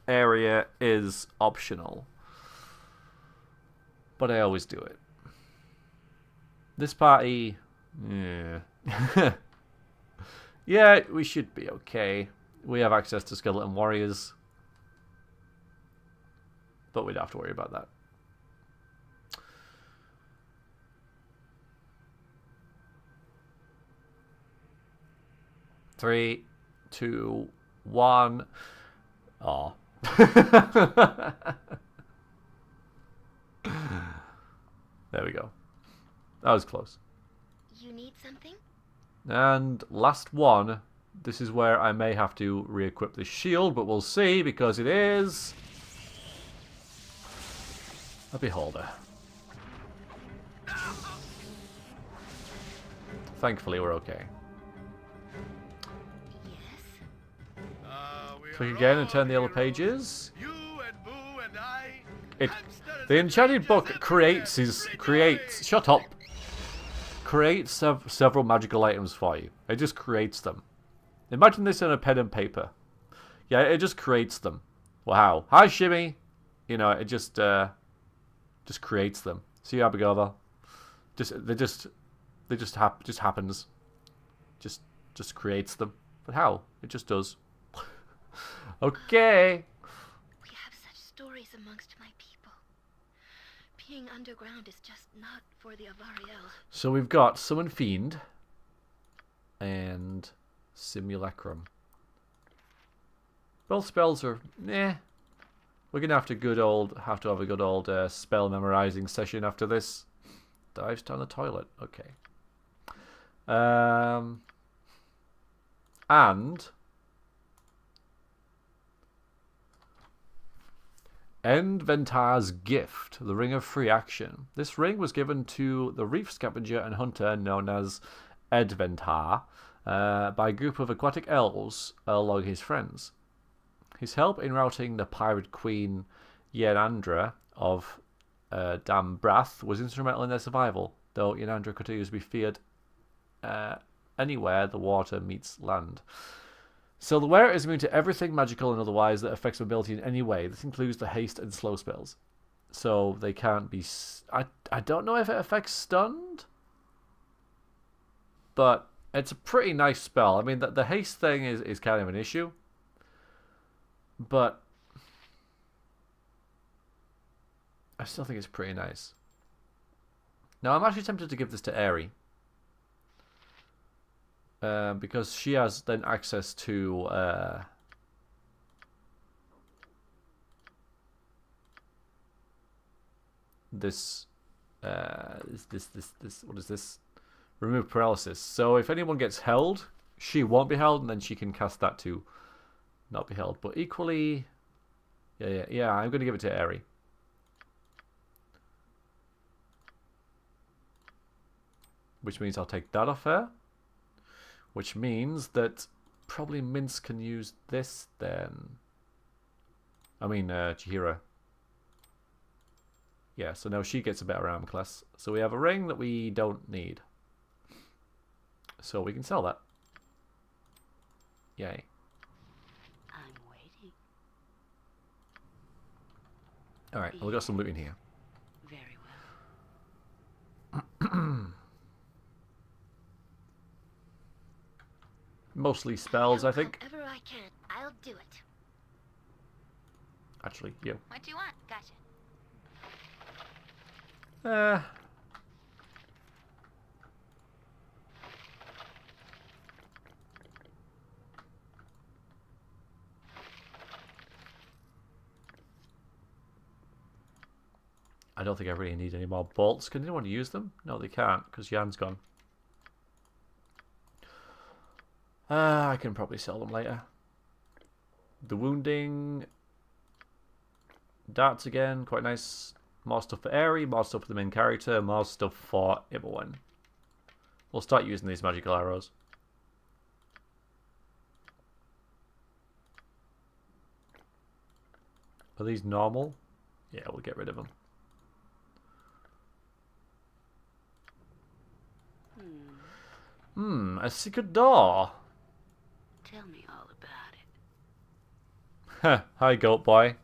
area is optional, but I always do it. This party, yeah. Yeah, we should be okay. We have access to skeleton warriors, but we don't have to worry about that. Three, 2, 1. Oh. There we go. That was close. You need something? And last one. This is where I may have to re-equip the shield, but we'll see because it is a beholder. Thankfully, we're okay. Yes. We Click are again and all turn the yellow heroes. pages. You and Boo and I. It, hamsters the and enchanted book strangers creates everywhere. Rejoice. shut up. Creates several magical items for you. It just creates them. Imagine this in a pen and paper. Yeah, it just creates them. Wow. Hi, Shimmy. You know, it just creates them. See how big over? Just happens. Just creates them. But how? It just does. Okay. We have such stories amongst my people. Being underground is just not for the Avariel. So we've got Summon Fiend and Simulacrum. Both spells are We're gonna have to have a good old spell memorizing session after this. Dives down the toilet. Okay. And Endventar's Gift, the Ring of Free Action. This ring was given to the reef scavenger and hunter known as Edventar by a group of aquatic elves along his friends. His help in routing the pirate queen Yenandra of Dam Brath was instrumental in their survival, though Yenandra continues to be feared anywhere the water meets land. So the wearer is immune to everything magical and otherwise that affects mobility in any way. This includes the haste and slow spells. So they can't be... I don't know if it affects stunned, but it's a pretty nice spell. I mean, the haste thing is kind of an issue, but I still think it's pretty nice. Now, I'm actually tempted to give this to Aerie. Because she has then access to this what is this? Remove paralysis. So if anyone gets held, she won't be held, and then she can cast that to not be held. But equally, yeah, I'm going to give it to Aerie. Which means I'll take that off her. Which means that probably Minsk can use this then. I mean, Chihiro. Yeah, so now she gets a better armor class. So we have a ring that we don't need. So we can sell that. Yay. I'm waiting. Alright, well, we got some loot in here. Very well. Mostly spells, I think. However I can, I'll do it. Actually, you. What do you want? Gotcha. I don't think I really need any more bolts. Can anyone use them? No, they can't, because Jan's gone. I can probably sell them later. The wounding. Darts again, quite nice. More stuff for Aerie, more stuff for the main character, more stuff for everyone. We'll start using these magical arrows. Are these normal? Yeah, we'll get rid of them. A secret door. Tell me all about it. Hi, goat boy.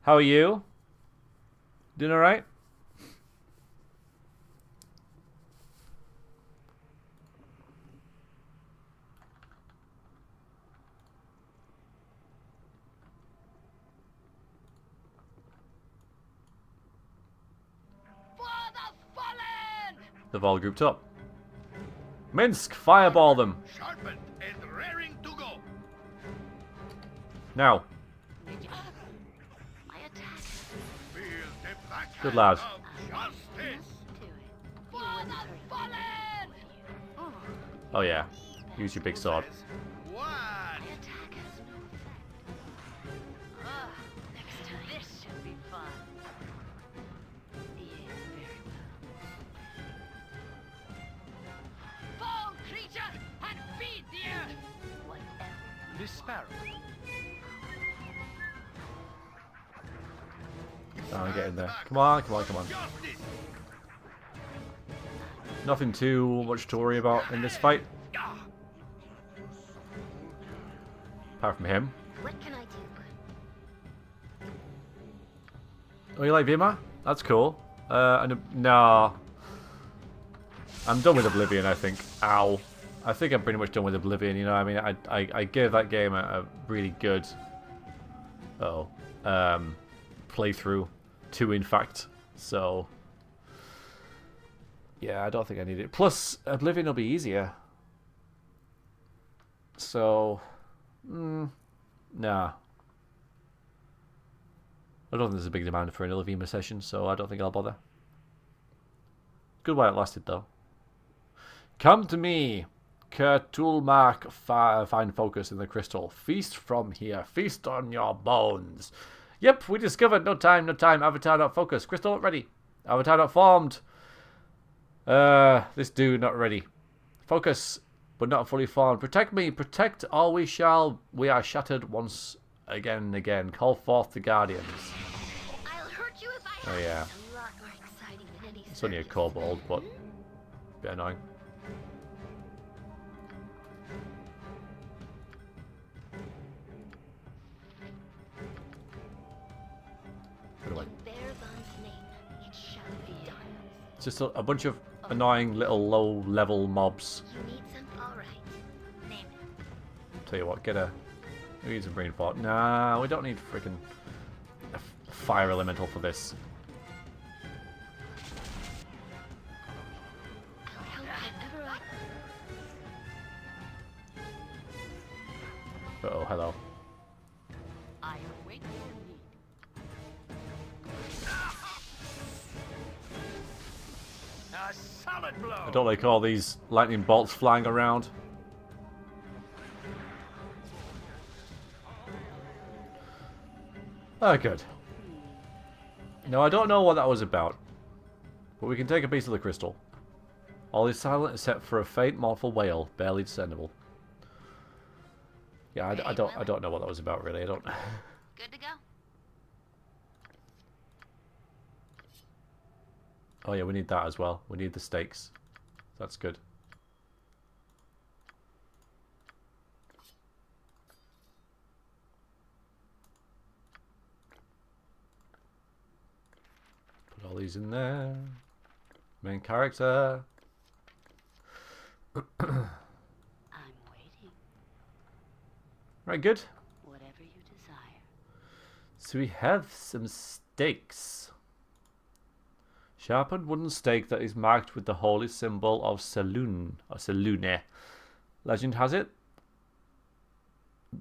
How are you? Doing alright? For the fallen! They've all grouped up. Minsk, fireball them. Sharpened and raring to go. Now. My attack. Feel the black Good hand lad. of justice. Do it. For the fallen! Oh yeah. Use your big sword. Says, What? My attack has no effect. Next time. This should be fun. Yeah, very well. Fall, creature, and feed the earth! Whatever. Miss Sparrow. Oh, get in there. Come on, come on, come on. Justice. Nothing too much to worry about in this fight. Apart from him. What can I do? Oh, you like Vima? That's cool. No. I'm done with Oblivion, I think. Ow. I think I'm pretty much done with Oblivion, you know what I mean? I gave that game a really good playthrough. 2, in fact. So, yeah, I don't think I need it. Plus, Oblivion will be easier. So, nah. I don't think there's a big demand for an Ilvima session, so I don't think I'll bother. Good while it lasted, though. Come to me, Kertulmark, find focus in the crystal. Feast from here. Feast on your bones. Yep, we discovered. No time, no time. Avatar not focus. Crystal ready. Avatar not formed. This dude not ready. Focus, but not fully formed. Protect me. Protect or we shall. We are shattered once again and again. Call forth the guardians. I'll hurt you if I Oh yeah. It's a lot more exciting than any It's only a circus. kobold, but a bit annoying. Anyway, In Beargon's name, it shall be done. it's just a bunch of annoying little low-level mobs. You need some? Alright. Name it. Tell you what, get a... We need some brain fart. Nah, we don't need freaking a fire elemental for this. I'll help however I... Uh-oh, hello. I await your need. A solid blow. I don't like all these lightning bolts flying around. Oh, good. No, I don't know what that was about. But we can take a piece of the crystal. All is silent except for a faint, mournful wail, barely discernible. Yeah, I don't know what that was about, really. I don't. Good to go. Oh yeah, we need that as well. We need the stakes. That's good. Put all these in there. Main character. I'm waiting. Right, good. Whatever you desire. So we have some stakes. Sharpened wooden stake that is marked with the holy symbol of Selune, or Selune. Legend has it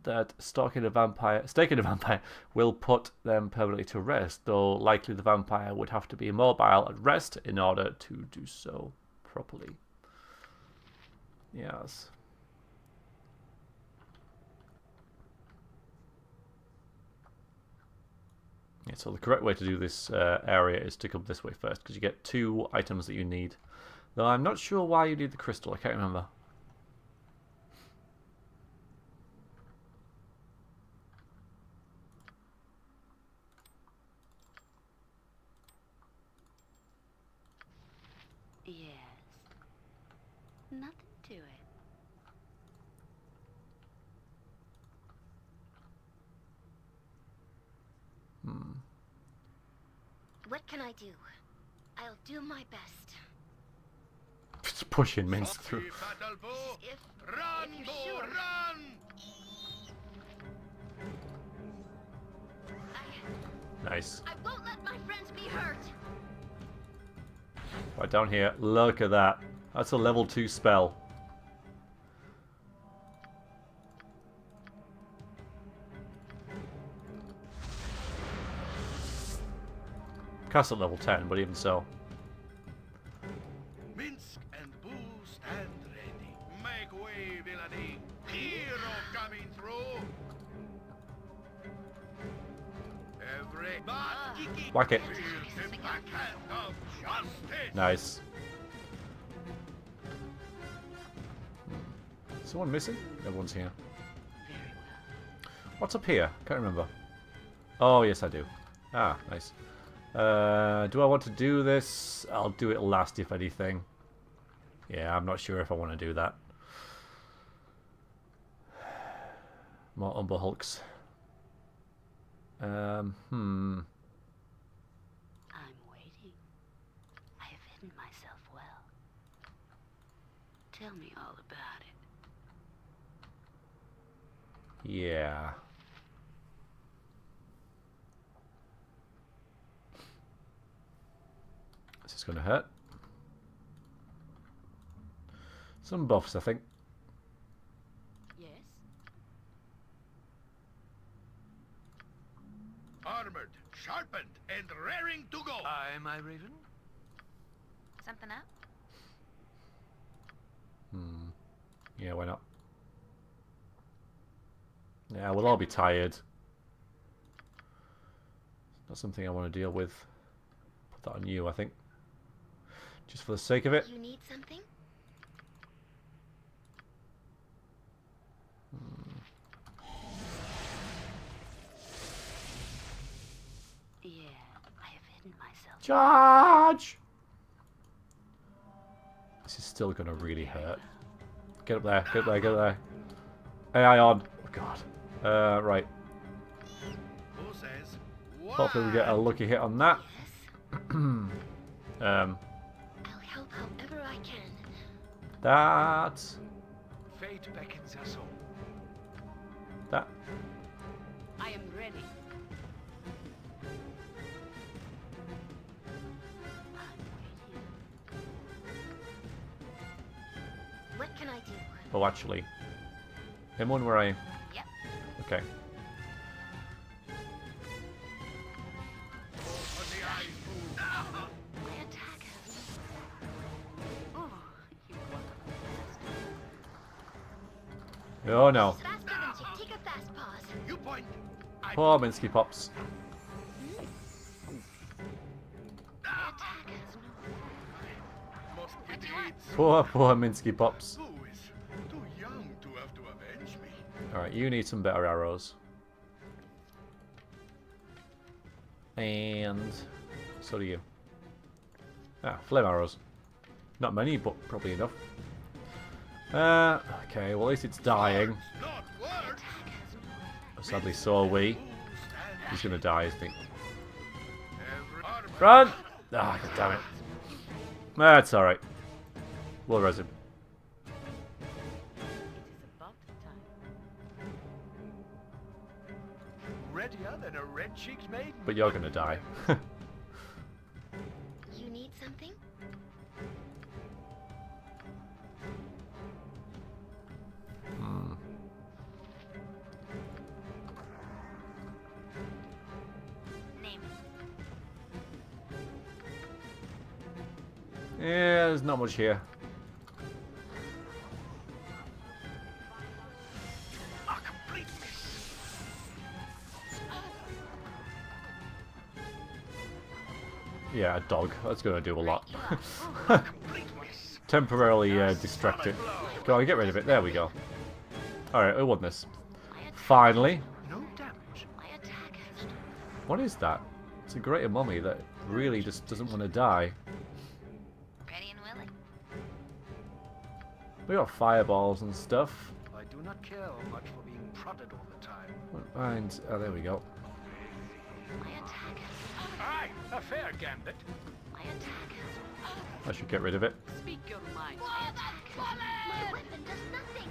that staking a vampire will put them permanently to rest, though likely the vampire would have to be immobile at rest in order to do so properly. Yes. Yeah, so the correct way to do this area is to come this way first, because you get 2 items that you need. Though I'm not sure why you need the crystal, I can't remember. Yes. Nothing to it. What can I do? I'll do my best. Just pushing Mince through. If Run, you're Bo, sure. run! Nice. I won't let my friends be hurt. Right down here. Look at that. That's a level 2 spell. Cast at level 10, but even so. Minsk and Boo stand ready. Make way, villainy. Hero coming through. Every Whack it. feel the backhand of justice. Nice. Someone missing? Everyone's here. Very well. What's up here? Can't remember. Oh, yes, I do. Ah, nice. Do I want to do this? I'll do it last, if anything. Yeah, I'm not sure if I want to do that. More Umber Hulks. I'm waiting. I have hidden myself well. Tell me all about it. Yeah. This is going to hurt. Some buffs, I think. Yes? Armored, sharpened, and raring to go. Aye, my raven. Something up? Yeah, why not? Yeah, we'll all be tired. Not something I want to deal with. Put that on you, I think. Just for the sake of it. You need something? Yeah, I have hidden myself. Charge! This is still going to really hurt. Get up there, get up there, get up there. AI on. Oh, God. Right. Who says? Hopefully we get a lucky hit on that. Yes. I'll help however I can. That. Fate beckons us all. That. I am ready. I'm waiting. What can I do? Oh, actually. Him one where I. Yep. Okay. Open the eyes, Boo. My attack has... Oh, you want the best. Oh no. She's faster than you. Take a fast pause. You point. I Poor Minsky Pops. My attack has no... must What get do the you want? blades. Poor Minsky Pops. Who is too young to have to avenge me? Alright, you need some better arrows. And so do you. Ah, flame arrows. Not many, but probably enough. Okay, well at least it's dying. Not words. Sadly, so are we. Who stands He's gonna die, isn't he? every armor? Run! Ah, god damn it. That's alright. We'll res him. It is about time. Readier than a red-cheeked maiden. But you're gonna die. You need something? Name. Yeah, there's not much here. A complete miss. Yeah, a dog. That's gonna do a lot. Complete miss. Temporarily distract it. Go on, get rid of it. There we go. Alright, who won this? Finally. No damage. My attack has What is that? It's a greater mummy that really just doesn't want to die. ready and willing. We got fireballs and stuff. I do not care much for being prodded all the time. And oh, there we go. My attack has Aye, a fair gambit. my attack has I should get rid of it. Speak your mind. my attack has my weapon does nothing.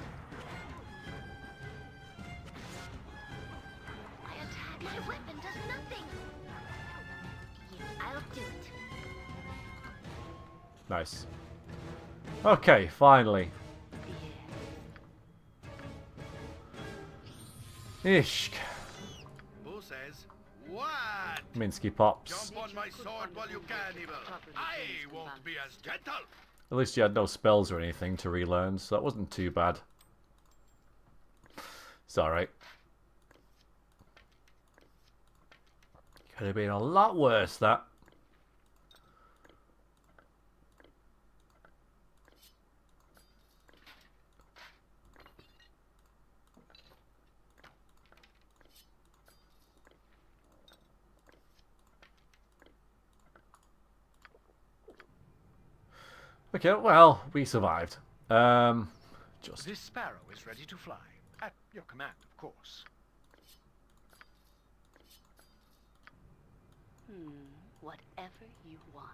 My weapon does nothing. Yeah, I'll do it. Nice. Okay, finally. Ishk. Who says what? Minsky Pops. Jump on my sword while you can, evil. I won't be as gentle. At least you had no spells or anything to relearn, so that wasn't too bad. It's alright. Could have been a lot worse, that. Okay, well, we survived. Just This sparrow is ready to fly. At your command, of course. Whatever you want.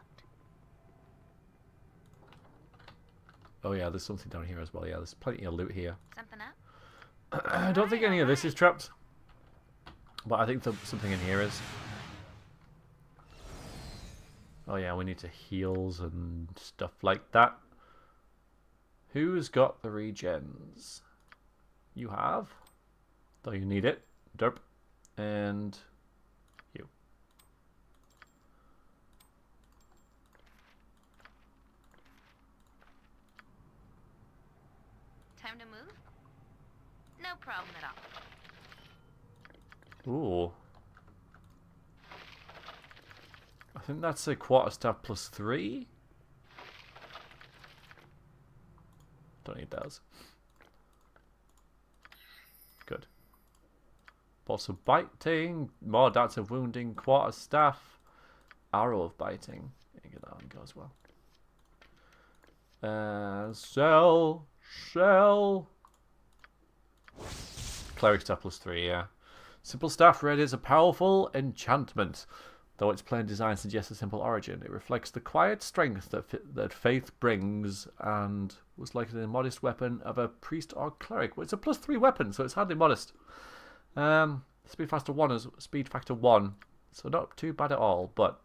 oh yeah, there's something down here as well. Yeah, there's plenty of loot here. Something up? I don't think any of this is trapped, but I think something in here is. Oh yeah, we need to heals and stuff like that. Who's got the regens? You have. Though you need it. Derp. And you. Time to move? No problem at all. Ooh. I think that's a quarterstaff plus 3. Don't need those. Good. Pulse of biting, more darts of wounding, quarterstaff, arrow of biting. Yeah, get that one go as well. Shell. Cleric staff plus 3, yeah. Simple staff red is a powerful enchantment. Though its plain design suggests a simple origin, it reflects the quiet strength that faith brings and was like the modest weapon of a priest or cleric. Well, it's a plus 3 weapon, so it's hardly modest. Speed factor 1, so not too bad at all, but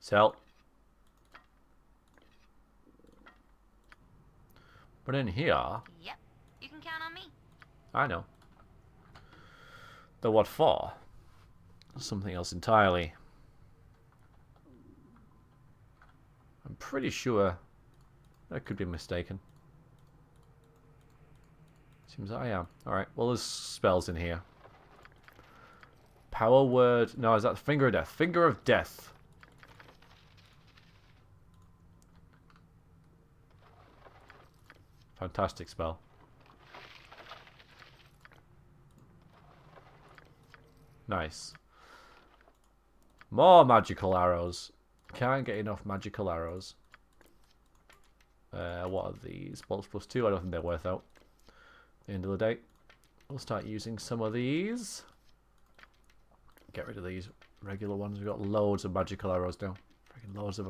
sell. But in here, Yep, you can count on me. I know. The what for? Something else entirely. I'm pretty sure I could be mistaken. Seems I am. Alright, well there's spells in here. Power word. No, is that Finger of Death? Finger of Death. Fantastic spell. Nice. More magical arrows. Can't get enough magical arrows. What are these? Bolts +2. I don't think they're worth out. At the end of the day. We'll start using some of these. Get rid of these regular ones. We've got loads of magical arrows now. Freaking loads of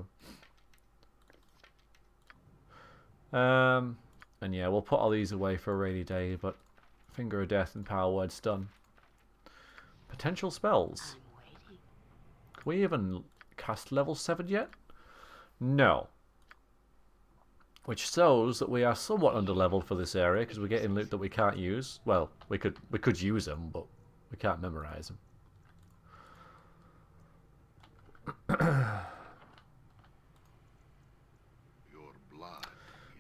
them. And yeah, we'll put all these away for a rainy day, but Finger of Death and Power Word Stun. Potential spells. Can we even cast level 7 yet? No. Which shows that we are somewhat underleveled for this area because we're getting loot that we can't use. Well, we could use them, but we can't memorize them.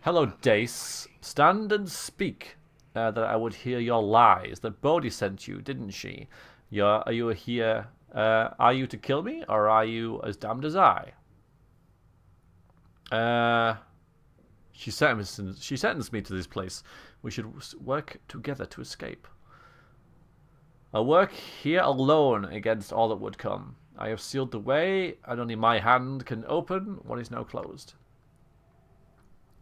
Hello, Dace. Stand and speak. That I would hear your lies. That Bodhi sent you, didn't she? Are you here? Are you to kill me, or are you as damned as I? She sentenced me to this place. We should work together to escape. I work here alone against all that would come. I have sealed the way, and only my hand can open what is now closed.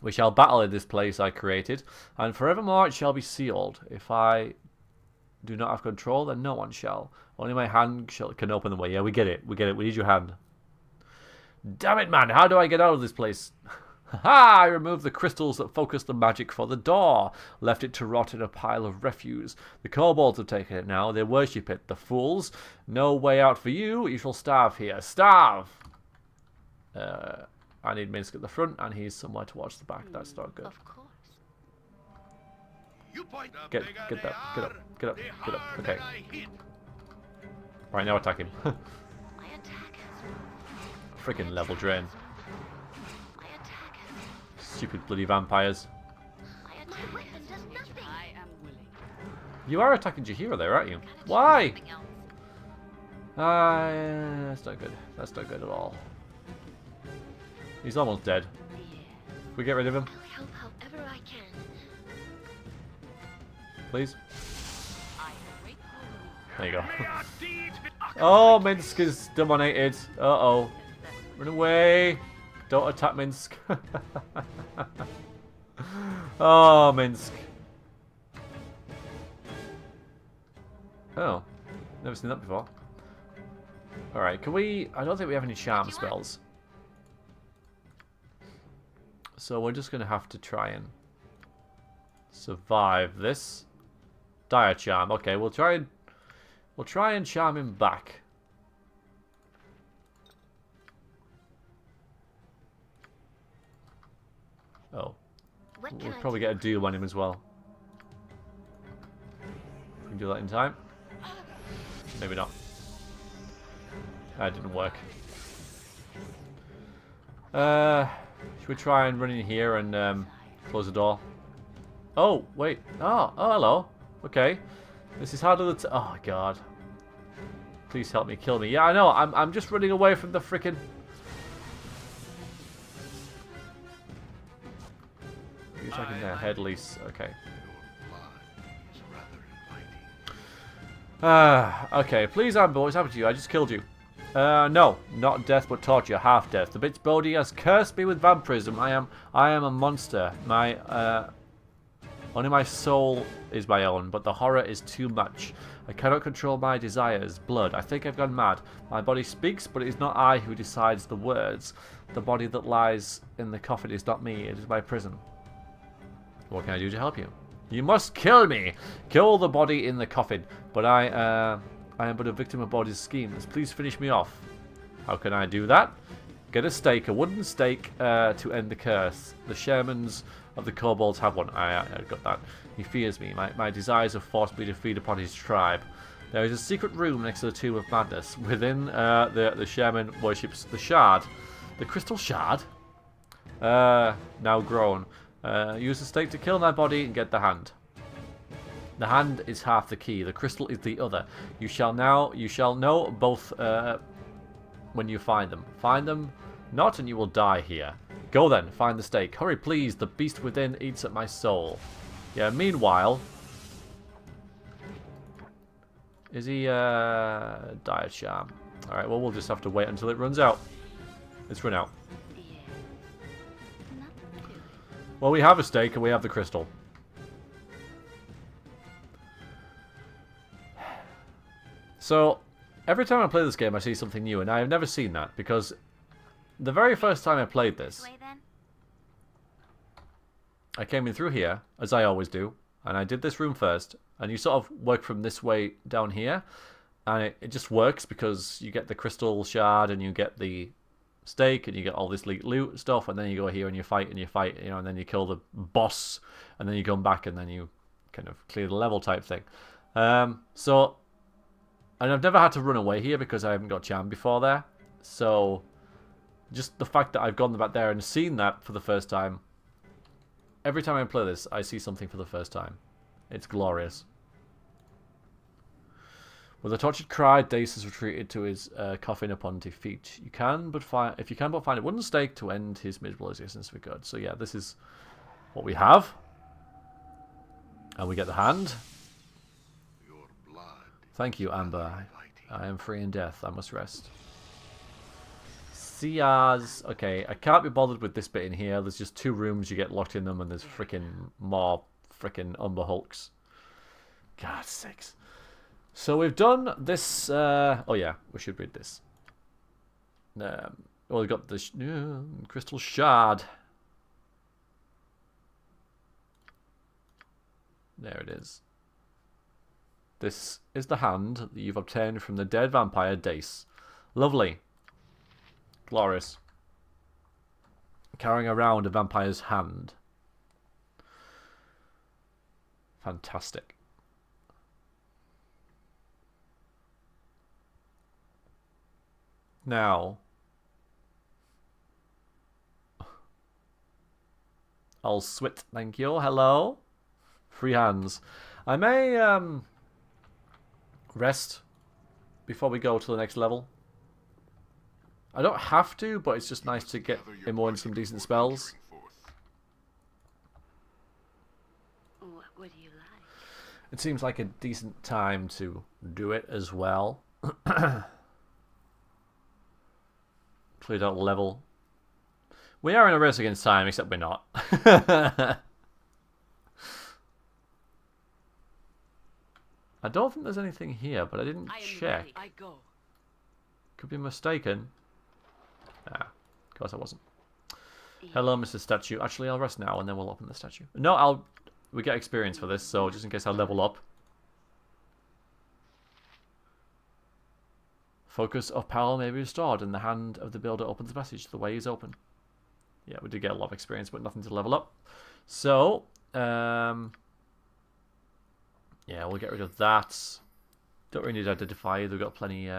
We shall battle in this place I created, and forevermore it shall be sealed. If I do not have control, then no one shall. Only my hand can open the way. Yeah, we get it. We get it. We need your hand. Damn it, man. How do I get out of this place? Ha! I removed the crystals that focus the magic for the door. Left it to rot in a pile of refuse. The kobolds have taken it now. They worship it. The fools. No way out for you. You shall starve here. Starve! I need Minsk at the front, and he's somewhere towards the back. That's not good. Of course. You point Get that. Get up. Get up. Get up. Okay. Right, now attack him. My attack has Freaking level drain. my attack has Stupid bloody vampires. my attack weapon does nothing. I am willing. You are attacking Jahira there, aren't you? Why? Something else. That's not good. That's not good at all. He's almost dead. We get rid of him, I'll help however I can. please. I break There you go. May our deeds be Oh, Minsk is dominated. Uh-oh. Run away. Don't attack Minsk. Oh, Minsk. Oh. Never seen that before. Alright, can we... I don't think we have any charm spells. So we're just going to have to try and survive this. Dire charm. Okay, we'll try and charm him back. Oh. What can We'll I probably do? get a deal on him as well. We can do that in time. Maybe not. That didn't work. Should we try and run in here and close the door? Oh, wait. Oh, hello. Okay. This is harder than... Oh, God. Please help me, kill me. Yeah, I know. I'm just running away from the frickin'... You're attacking their head, least. Okay. Okay. Please, Amber, what's happened to you? I just killed you. No, not death, but torture, half death. The bitch Bodhi has cursed me with vampirism. I am a monster. Only my soul is my own, but the horror is too much. I cannot control my desires. Blood. I think I've gone mad. My body speaks, but it is not I who decides the words. The body that lies in the coffin is not me. It is my prison. What can I do to help you? You must kill me. Kill the body in the coffin. But I am but a victim of Bodhi's schemes. Please finish me off. How can I do that? Get a stake, a wooden stake, to end the curse. The shamans of the kobolds have one. I got that. He fears me. My desires have forced me to feed upon his tribe. There is a secret room next to the Tomb of Madness. Within, the shaman worships the shard. The crystal shard? Now grown. Use the stake to kill my body and get the hand. The hand is half the key. The crystal is the other. You shall know both when you find them. Find them not, and you will die here. Go then, find the stake. Hurry, please. The beast within eats at my soul. Yeah, meanwhile... Is he, Diet Charm? Alright, well, we'll just have to wait until it runs out. It's run out. Yes. Nothing to it. Well, we have a stake and we have the crystal. So, every time I play this game, I see something new, and I have never seen that, because the very first time I played this, Way then? I came in through here, as I always do, and I did this room first, and you sort of work from this way down here, and it just works because you get the crystal shard, and you get the stake, and you get all this loot stuff, and then you go here and you fight, you know, and then you kill the boss, and then you come back, and then you kind of clear the level type thing. And I've never had to run away here because I haven't got charm before there. So, just the fact that I've gone back there and seen that for the first time. Every time I play this, I see something for the first time. It's glorious. With a tortured cry, Dace has retreated to his coffin upon defeat. If you can but find a wooden stake to end his miserable existence for good. So yeah, this is what we have. And we get the hand. Thank you, Amber. I am free in death. I must rest. Siaz. Okay, I can't be bothered with this bit in here. There's just 2 rooms. You get locked in them, and there's more freaking Umber Hulks. God's sakes. So we've done this. Oh yeah, we should read this. Well, we've got the crystal shard. There it is. This is the hand that you've obtained from the dead vampire Dace. Lovely. Glorious. Carrying around a vampire's hand. Fantastic. Now, I'll swit, thank you. Hello. Free hands. I may rest before we go to the next level. I don't have to, but it's just nice to get in more into some decent spells. What would you like? It seems like a decent time to do it as well. Cleared out the level. We are in a race against time, except we're not. I don't think there's anything here, but I didn't check. Ready. I go. Could be mistaken. Ah, of course I wasn't. Hello, Mr. Statue. Actually, I'll rest now, and then we'll open the statue. No, we get experience for this, so just in case I level up. Focus of power may be restored, and the hand of the builder opens the passage. The way is open. Yeah, we did get a lot of experience, but nothing to level up. So, yeah, we'll get rid of that. Don't really need to identify. We've got plenty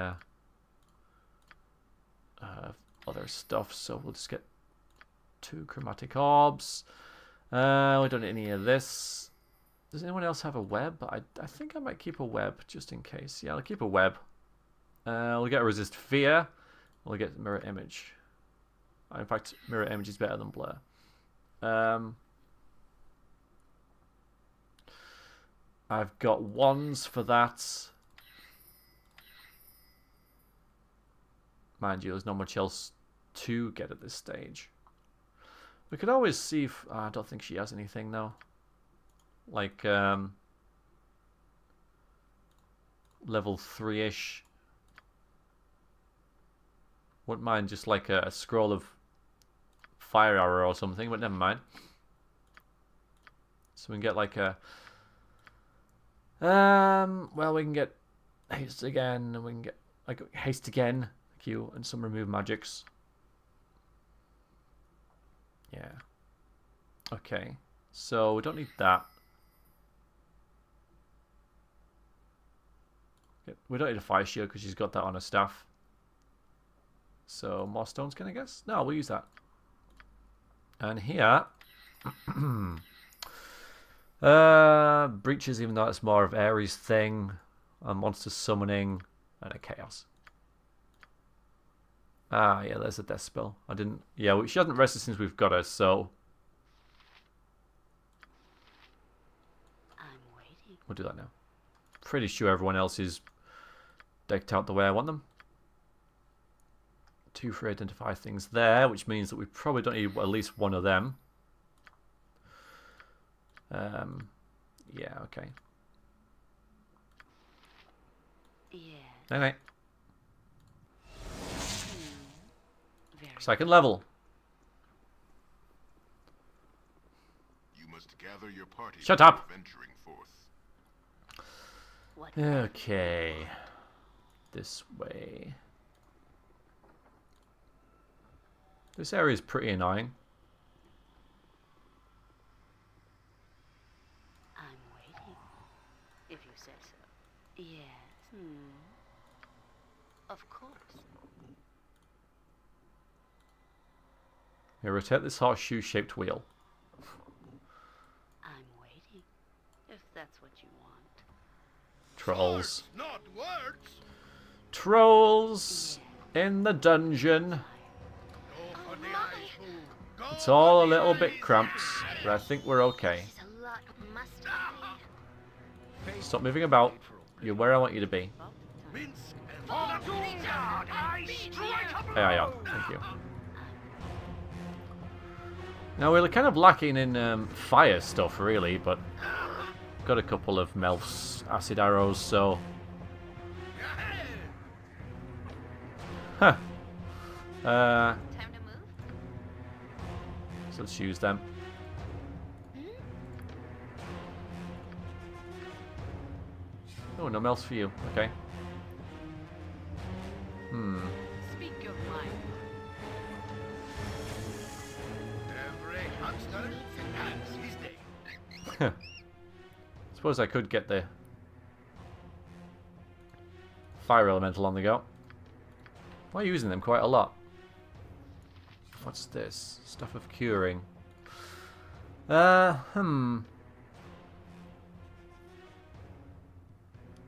other stuff, so we'll just get 2 chromatic orbs. We don't need any of this. Does anyone else have a web? I think I might keep a web just in case. Yeah, I'll keep a web. We'll get resist fear. We'll get mirror image. In fact, mirror image is better than blur. I've got wands for that. Mind you, there's not much else to get at this stage. We could always see if... I don't think she has anything, though. Like, level 3-ish. Wouldn't mind just like a scroll of fire arrow or something, but never mind. So we can get like a... well, we can get haste again, and we can get like haste again, thank you, and some remove magics. Yeah. Okay. So we don't need that. We don't need a fire shield because she's got that on her staff. So more stones, can I guess? No, we'll use that. And here, breaches, even though it's more of Ares' thing, a monster summoning, and a chaos. Ah, yeah, there's a death spell. I didn't... Yeah, she hasn't rested since we've got her, so... I'm waiting. We'll do that now. Pretty sure everyone else is decked out the way I want them. 2 for identify things there, which means that we probably don't need at least one of them. Yeah, okay. Yes. Okay. Very Second level. You must gather your party Shut up. before venturing forth. what Okay. This way. This area is pretty annoying. I'm waiting. If you say so. Yes. Of course. Here, rotate this horseshoe-shaped wheel. I'm waiting. If that's what you want. Trolls. Words, not words. Trolls in the dungeon. Go for the eyes, Boo. Go It's all a for the little eyes. bit cramped, but I think we're okay. This is a lot of mustard. Stop moving about. You're where I want you to be. Minsk and For the Beamdog, I strike a There I am. blow. Thank you. Now we're kind of lacking in fire stuff, really, but got a couple of Melf's acid arrows, so huh. Time to move? So let's use them. Oh, no Melf's for you. Okay. Speak your mind. every hamster has his day. Suppose I could get the fire elemental on the go. We're using them quite a lot. What's this? Stuff of curing. Don't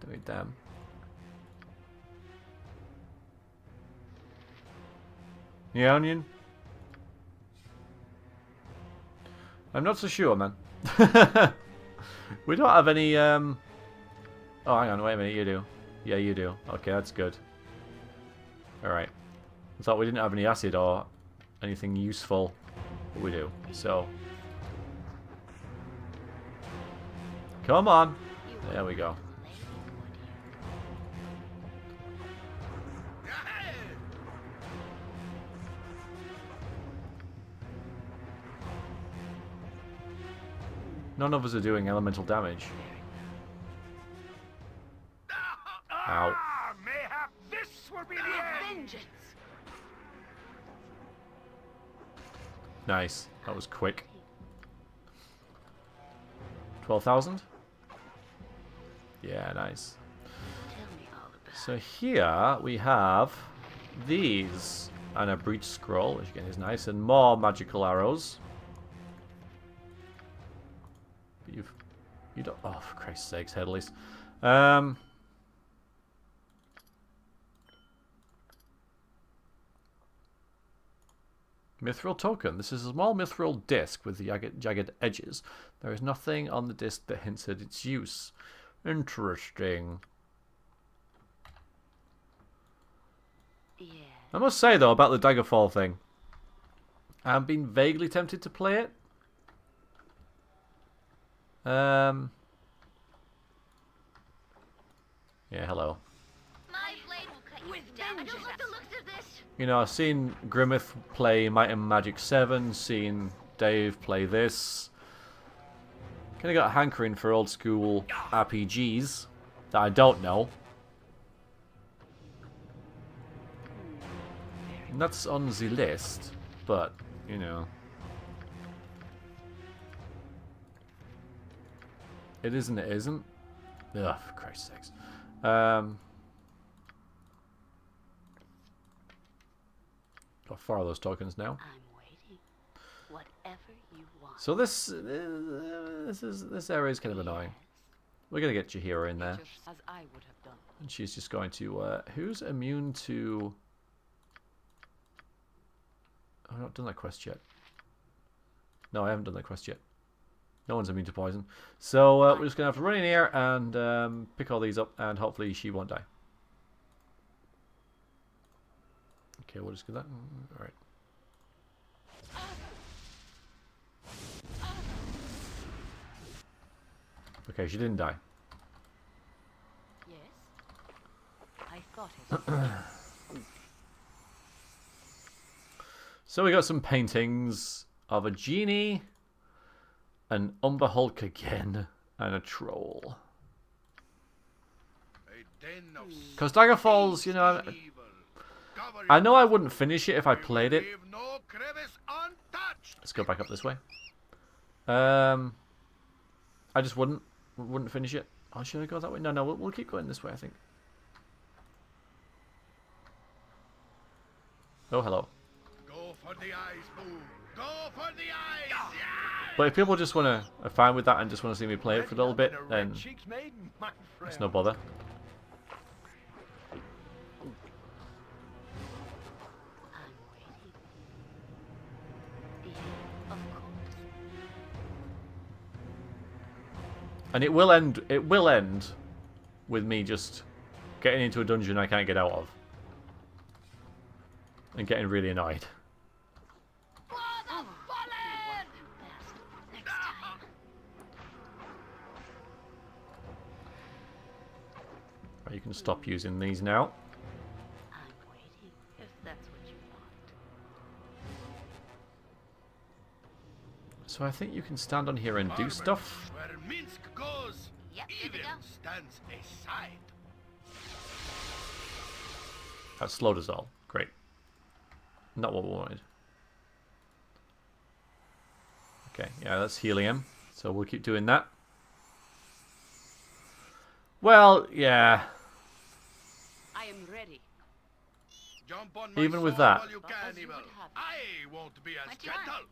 need them. Yeah, onion? I'm not so sure, man. We don't have any, Oh, hang on, wait a minute, you do. Yeah, you do. Okay, that's good. Alright. I thought we didn't have any acid or anything useful, but we do. So... Come on! There we go. None of us are doing elemental damage. Ow. Ah, mayhap this will be the end. Vengeance. Nice. That was quick. 12,000? Yeah, nice. Tell me all about So here we have these and a breach scroll, which again is nice, and more magical arrows. But you don't. Oh, for Christ's sakes, Headleys. Mithril token. This is a small mithril disc with jagged edges. There is nothing on the disc that hints at its use. Interesting. Yeah. I must say, though, about the Daggerfall thing, I've been vaguely tempted to play it. Yeah, hello. My blade will cut you down. I don't like the looks of this. You know, I've seen Grimmeth play Might and Magic 7, seen Dave play this. Kind of got a hankering for old school RPGs that I don't know. And that's on the list, but, you know. It isn't, it isn't. Ugh, for Christ's sakes. Got 4 of those tokens now. I'm waiting. Whatever you want. So this area is kind of annoying. We're gonna get Jahira in there, Just as I would have done. and she's just going to. Who's immune to I've not done that quest yet. No, I haven't done that quest yet. No one's immune to poison. So we're just going to have to run in here and pick all these up, and hopefully she won't die. Okay, we'll just do that. Alright. Okay, she didn't die. Yes. I thought it. So we got some paintings of a genie, an Umber Hulk again, and a troll. Because Daggerfall's, you know, I know I wouldn't finish it if I played it. Let's go back up this way. I just wouldn't finish it. Oh, should I go that way? No, we'll keep going this way, I think. Oh, hello. Go for the eyes, Boo. Go for the eyes. Yeah. But if people just are fine with that and just want to see me play it for a little bit, then it's no bother. I'm waiting. Yeah, of course. And it will end with me just getting into a dungeon I can't get out of. And getting really annoyed. Right, you can stop using these now. I'm waiting, if that's what you want. So I think you can stand on here and do stuff. Where Minsk goes, Yep, good to evil go. stands aside. That slowed us all. Great. Not what we wanted. Okay, yeah, that's helium. So we'll keep doing that. Well, yeah. I am ready. Jump on my Even with sword that. while you But can, as you evil. would have it. I won't be as What do you want? gentle.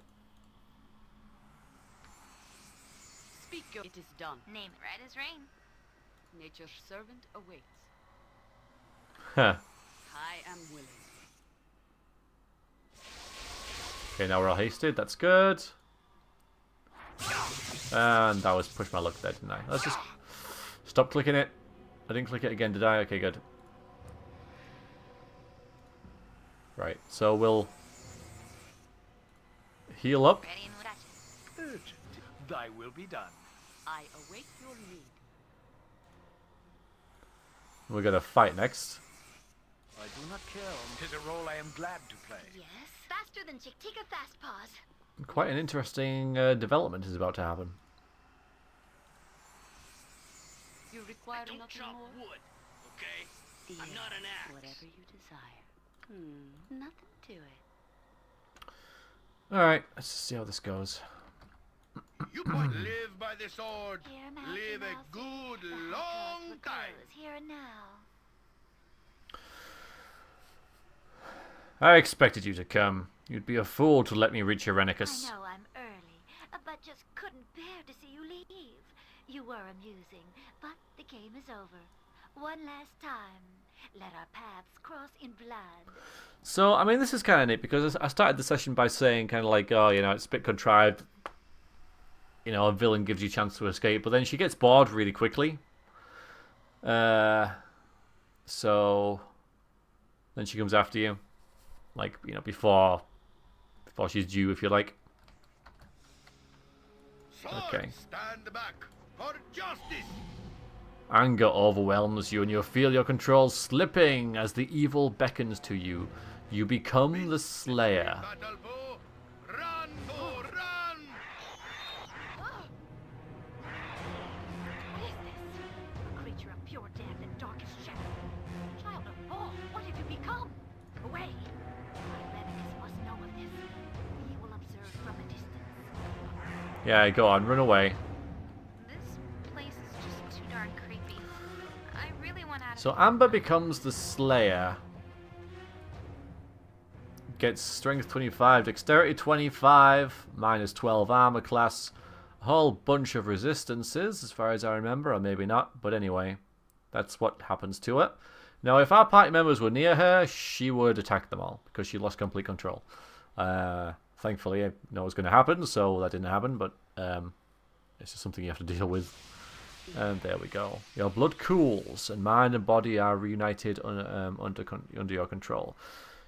Speak your... It is done. Name it right as rain. Nature's servant awaits. Huh. I am willing. Okay, now we're all hasted. That's good. And that was push my luck there, didn't I? Let's just stop clicking it. I didn't click it again, did I? Okay, good. Right, so we'll heal up. Ready and gotcha. Urgent. Thy will be done. I await your need. We're gonna fight next. I do not kill. 'Tis a role I am glad to play. Yes. Faster than Chick-Tika Fast Paws. Quite an interesting development is about to happen. You require Don't nothing chop more? wood, okay? Yeah, I'm not an axe. whatever you desire. Nothing to it. Alright, let's see how this goes. You point live by the sword. Here, mouse, Live a mouse, good the hot long dogs with time. clothes here and now. I expected you to come. You'd be a fool to let me reach Irenicus. I know I'm early, but just couldn't bear to see you leave. You were amusing, but the game is over. One last time, let our paths cross in blood. So, I mean, this is kind of neat because I started the session by saying kind of like, oh, you know, it's a bit contrived. You know, a villain gives you a chance to escape, but then she gets bored really quickly. So then she comes after you. Like, you know, before she's due, if you like. Sword, Okay. stand back for justice. Anger overwhelms you and you feel your control slipping as the evil beckons to you. You become the Slayer. Battle, Boo. Run, Boo, run. What is this? A creature of pure death and darkest shadow. Child of Ball, what have you become? Away! Irenicus must know of this. He will observe from a distance. Yeah, go on, run away. This place is just too darn creepy. I really want out of So here. Amber becomes the Slayer. Gets strength 25, dexterity 25, minus 12 armor class. A whole bunch of resistances, as far as I remember, or maybe not. But anyway, that's what happens to her. Now, if our party members were near her, she would attack them all, because she lost complete control. Thankfully, I know what's going to happen, so that didn't happen, but it's just something you have to deal with. And there we go. Your blood cools, and mind and body are reunited under your control.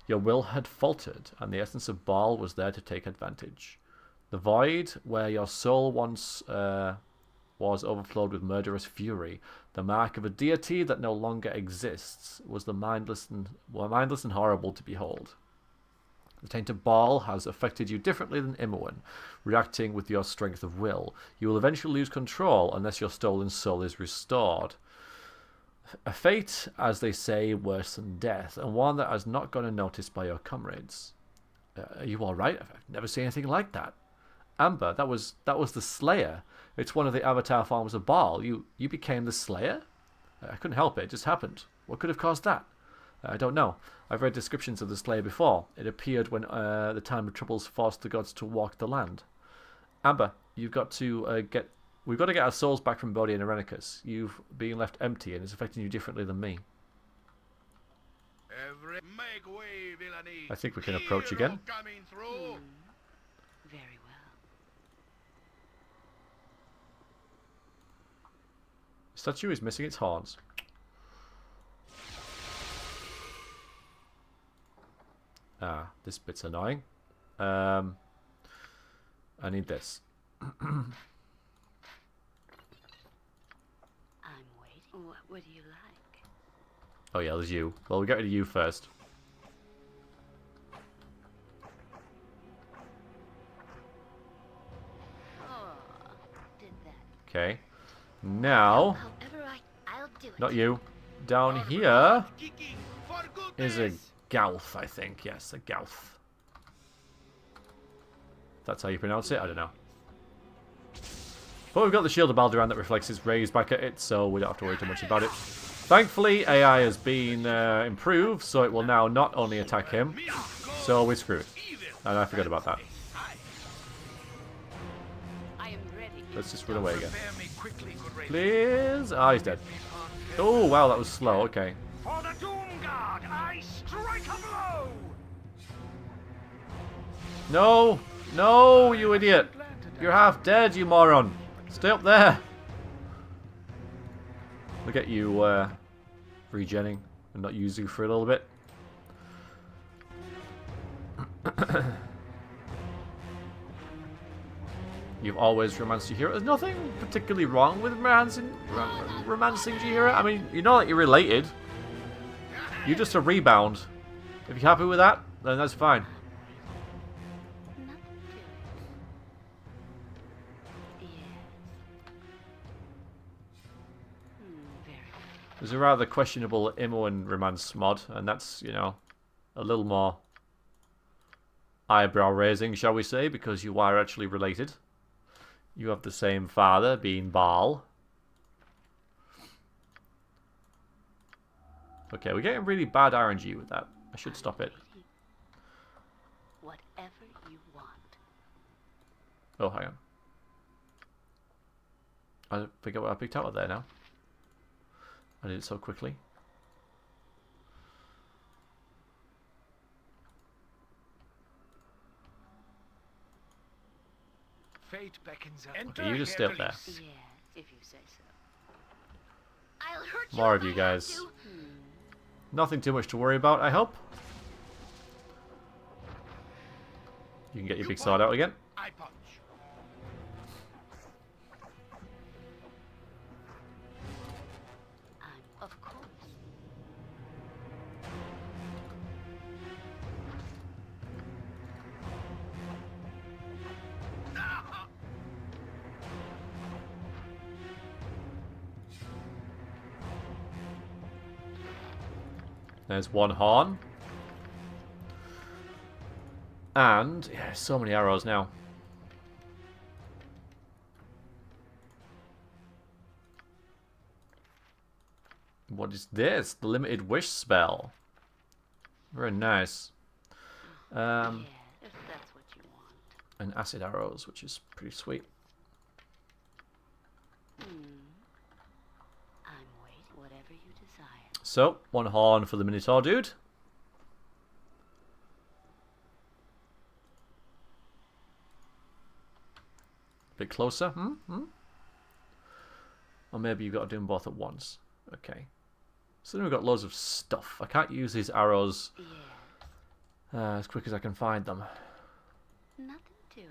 Your will had faltered, and the essence of Baal was there to take advantage. The void, where your soul once was overflowed with murderous fury, the mark of a deity that no longer exists, was mindless and horrible to behold. The taint of Baal has affected you differently than Imoen, reacting with your strength of will. You will eventually lose control unless your stolen soul is restored. A fate, as they say, worse than death, and one that has not gone unnoticed by your comrades. Are you alright? I've never seen anything like that. Amber, that was the Slayer. It's one of the avatar forms of Baal. You became the Slayer? I couldn't help it. It just happened. What could have caused that? I don't know. I've read descriptions of the Slayer before. It appeared when the time of troubles forced the gods to walk the land. Amber, we've got to get our souls back from Bodhi and Irenicus. You've been left empty, and it's affecting you differently than me. Make way, villainy. I think we can approach again. Coming through. Very well. Statue is missing its horns. This bit's annoying. I need this. I'm waiting. What would you like? Oh yeah, there's you. Well, we get rid of you first. Oh, did that. Okay. Now, However, I'll do it. not you. Down here Kicking for is a goodness. Gowth, I think. Yes, a Gowth. That's how you pronounce it? I don't know. But we've got the Shield of Baldur that reflects its rays back at it, so we don't have to worry too much about it. Thankfully, AI has been improved, so it will now not only attack him, so we're screwed. And I forgot about that. I am ready. Let's just run away again. Prepare me quickly, good Raven. Please? Ah, he's dead. Oh, wow, that was slow. Okay. For the Doom Guard, I strike a blow! No! No, you idiot! You're half dead, you moron! Stay up there! We'll get you regenning and not use you for a little bit. You've always romanced your hero. There's nothing particularly wrong with romancing your hero. I mean, you know that you're related. You're just a rebound. If you're happy with that, then that's fine. Nothing to it. Yes. Very well. There's a rather questionable Imoen romance mod, and that's, you know, a little more eyebrow raising, shall we say, because you are actually related. You have the same father, being Baal. Okay, we're getting really bad RNG with that. I should stop it. Whatever you want. Oh, hang on. I forget what I picked out of there now. I did it so quickly. Fate beckons us. Okay, you just stay up there. Yes, if you say so. I'll hurt you. More if of you I have guys. to. Nothing too much to worry about, I hope. You can get your big sword out again. I punch. Of course. There's one horn. And, yeah, so many arrows now. What is this? The limited wish spell. Very nice. Yeah, if that's what you want. And acid arrows, which is pretty sweet. I'm waiting. Whatever you desire. So, one horn for the Minotaur dude. bit closer. Or maybe you've got to do them both at once. Okay. So then we've got loads of stuff. I can't use these arrows as quick as I can find them. Nothing to it.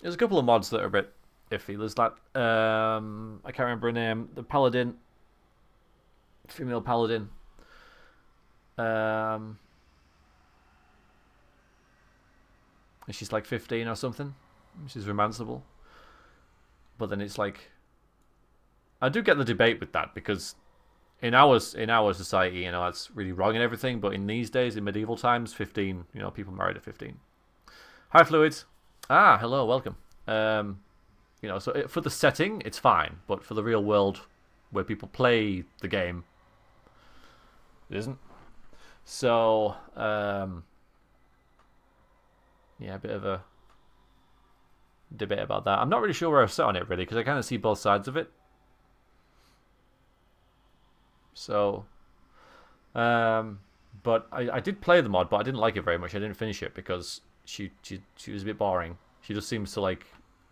There's a couple of mods that are a bit iffy. There's that, I can't remember her name, the paladin, female paladin. And she's like 15 or something. She's romanceable. But then it's like, I do get the debate with that, because in our society, you know, that's really wrong and everything. But in these days, in medieval times, 15, you know, people married at 15. Hi, Fluids. Ah, hello, welcome. You know, so for the setting, it's fine, but for the real world, where people play the game, it isn't. So, yeah, a bit of a debate about that. I'm not really sure where I've set on it, really, because I kind of see both sides of it. So, but I did play the mod, but I didn't like it very much. I didn't finish it because she was a bit boring. She just seems to like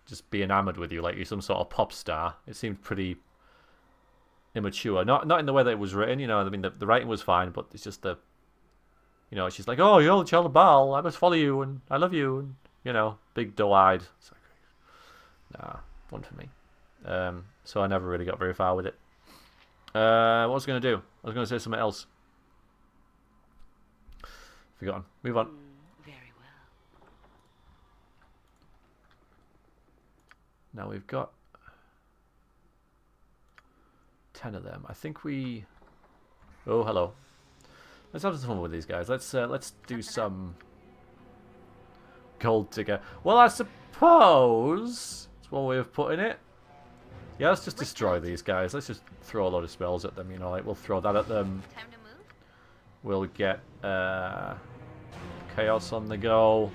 just be enamored with you, like you're some sort of pop star. It seemed pretty immature. Not in the way that it was written, you know. I mean, the writing was fine, but it's just the, you know, she's like, oh, you're the child of Baal. I must follow you, and I love you, and you know, big doe-eyed. It's like, nah, one for me. So I never really got very far with it. What was I going to do? I was going to say something else. Forgotten. Move on. Very well. Now we've got 10 of them. I think we... Oh, hello. Let's have some fun with these guys. Let's do some gold digger. Well, I suppose it's one way of putting it. Yeah, let's just destroy these guys. Let's just throw a lot of spells at them, you know, like we'll throw that at them. Time to move? We'll get chaos on the go.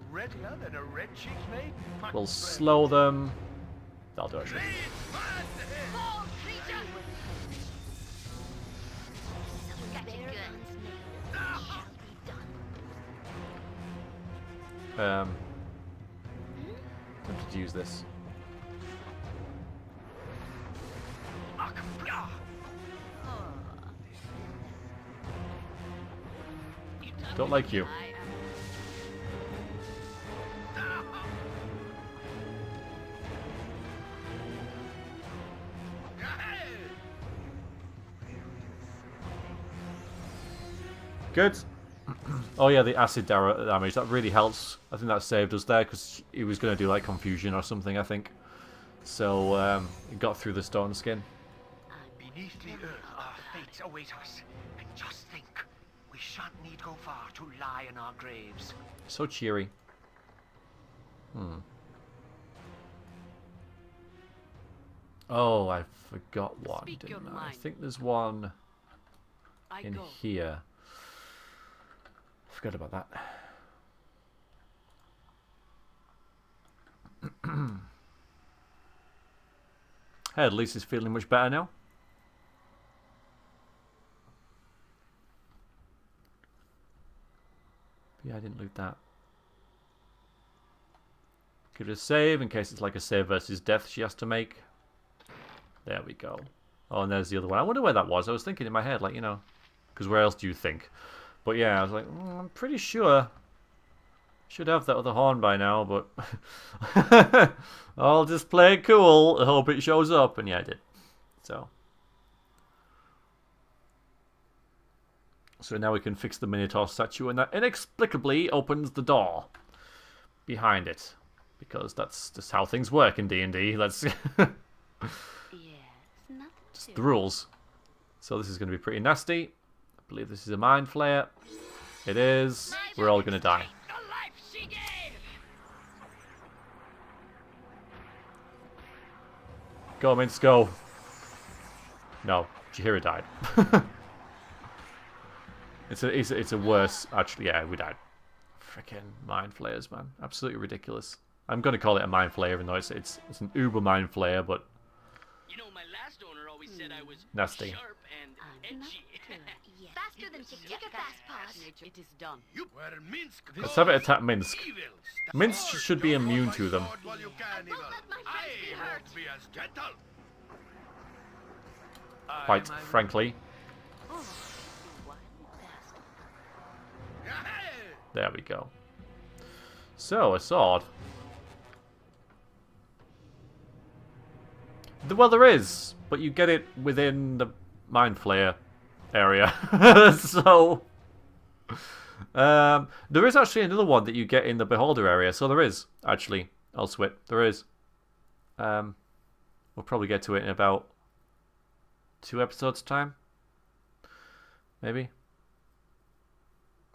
Redder than a red cheek maiden. We'll slow them. That'll do it. Fall, creature! Got you good. Shall be done. Tempted to use this. Don't like you. Good. Oh yeah, the acid damage, that really helps. I think that saved us there, because he was going to do like confusion or something, I think. So he got through the stone skin. Beneath the earth, our fates await us. And just think, we shan't need go far to lie in our graves. So cheery. Oh, I forgot one, Speak your didn't I? I mind. think there's one in go. here. Forgot about that. Hey, at least he's feeling much better now. But yeah, I didn't loot that. Give it a save in case it's like a save versus death she has to make. There we go. Oh, and there's the other one. I wonder where that was. I was thinking in my head, like, you know, because where else do you think? But yeah, I was like, I'm pretty sure should have that other horn by now, but I'll just play it cool and hope it shows up. And yeah, it did. So now we can fix the Minotaur statue, and that inexplicably opens the door behind it, because that's just how things work in D&D. Let's Yes, nothing just to the rules. So this is going to be pretty nasty. I believe this is a mind flayer. It is. We're all going to die. The life she gave! Go, Mince, go. No, Chihira died. It's a worse. Actually, yeah, we died. Freaking mind flayers, man! Absolutely ridiculous. I'm going to call it a mind flayer, even though it's an uber mind flayer, but You know, my last owner always said I was nasty. sharp and edgy. Yes. Faster than tick-tick-a-fast paws. It is done. You where Minsk Let's goes, have it attack Minsk. evil Minsk stands. should be immune Draw to my them. sword while you can, won't evil. let my friends be I hurt. won't be as gentle. Quite frankly. Oh, you wily bastard. Hey! There we go. So, a sword. Well, there is, but you get it within the Mind Flayer area. So, there is actually another one that you get in the Beholder area. So there is, actually, Elsewit. There is. We'll probably get to it in about 2 episodes' time. Maybe.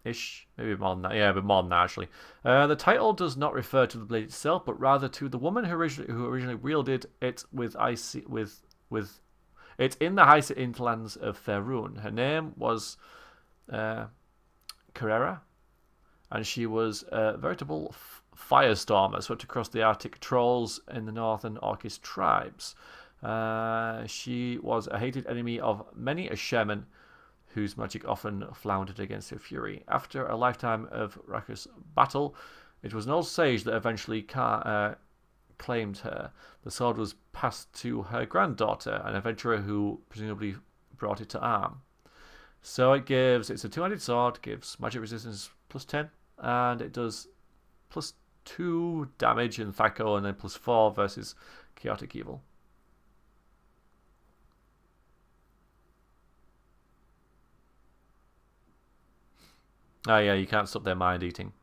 Ish. Maybe more than that. Yeah, but more than that, actually. The title does not refer to the blade itself, but rather to the woman who originally wielded it it's in the high hinterlands of Faerun. Her name was Carrera, and she was a veritable firestorm that swept across the Arctic trolls in the northern Orcish tribes. She was a hated enemy of many a shaman whose magic often floundered against her fury. After a lifetime of raucous battle, it was an old sage that eventually claimed her. The sword was passed to her granddaughter, an adventurer who presumably brought it to arm. So it's a two-handed sword, gives magic resistance +10, and it does +2 damage in Thaco, and then +4 versus chaotic evil. Oh yeah, you can't stop their mind eating.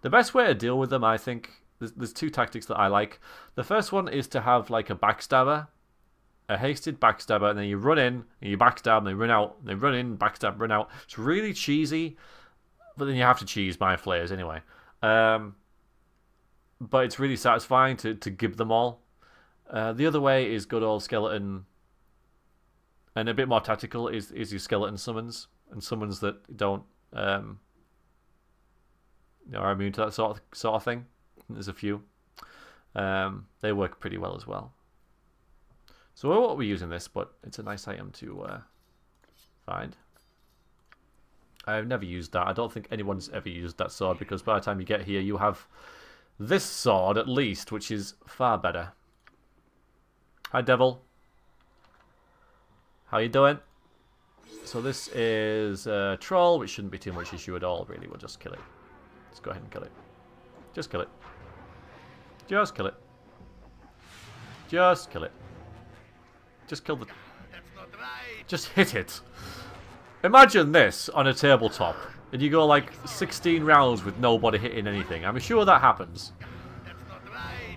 The best way to deal with them, I think, there's 2 tactics that I like. The first one is to have like a backstabber, a hasted backstabber, and then you run in, and you backstab, and they run out, and they run in, backstab, run out. It's really cheesy, but then you have to cheese Mind Flayers anyway. But it's really satisfying to give them all. The other way is good old skeleton, and a bit more tactical is your skeleton summons, and summons that don't are immune to that sort of thing. There's a few. They work pretty well as well. So we won't be using this, but it's a nice item to find. I've never used that. I don't think anyone's ever used that sword, because by the time you get here, you have this sword at least, which is far better. Hi, Devil. How you doing? So this is a troll, which shouldn't be too much issue at all, really. We'll just kill it. Let's go ahead and kill it. Just kill it. Just kill it. Just kill it. Just kill the... That's not right. Just hit it. Imagine this on a tabletop, and you go like 16 rounds with nobody hitting anything. I'm sure that happens. That's not right.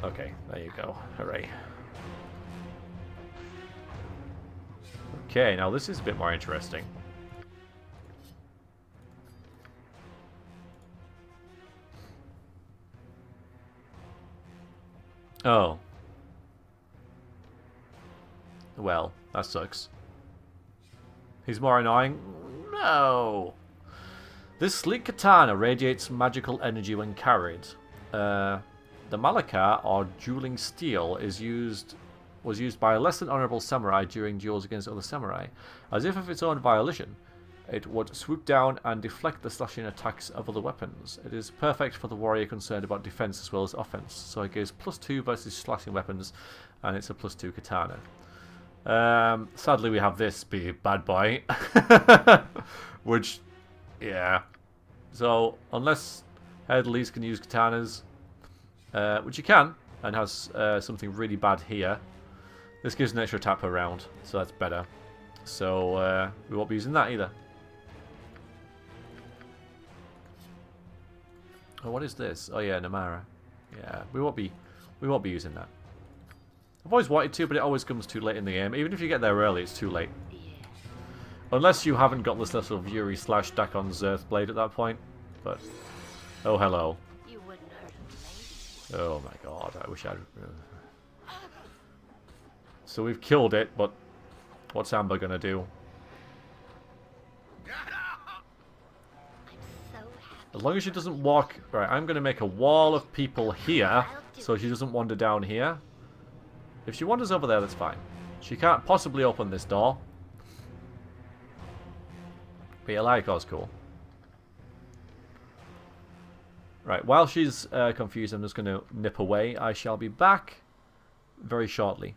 Okay, there you go. Hooray. Okay, now this is a bit more interesting. Oh. Well, that sucks. He's more annoying? No! This sleek katana radiates magical energy when carried. The malakar, or dueling steel, was used by a less than honourable samurai during duels against other samurai. As if of its own volition, it would swoop down and deflect the slashing attacks of other weapons. It is perfect for the warrior concerned about defense as well as offense, so it gives +2 versus slashing weapons, and it's a +2 katana. Sadly, we have this be bad boy, which, yeah. So unless Headleys can use katanas, which you can, and has something really bad here, this gives an extra attack per round, so that's better. So we won't be using that either. Oh, what is this? Oh yeah, Namara. Yeah, we won't be using that. I've always wanted to, but it always comes too late in the game. Even if you get there early, it's too late. Yeah. Unless you haven't got this little Yuri / Dakon's Earthblade at that point. But oh hello. You wouldn't hurt a lady. Oh my god, I wish I'd... So we've killed it, but what's Amber gonna do? I'm so happy. As long as she doesn't walk... Right, I'm gonna make a wall of people here, so she doesn't wander down here. If she wanders over there, that's fine. She can't possibly open this door. But yeah, Lyricor's cool. Right, while she's confused, I'm just going to nip away. I shall be back very shortly.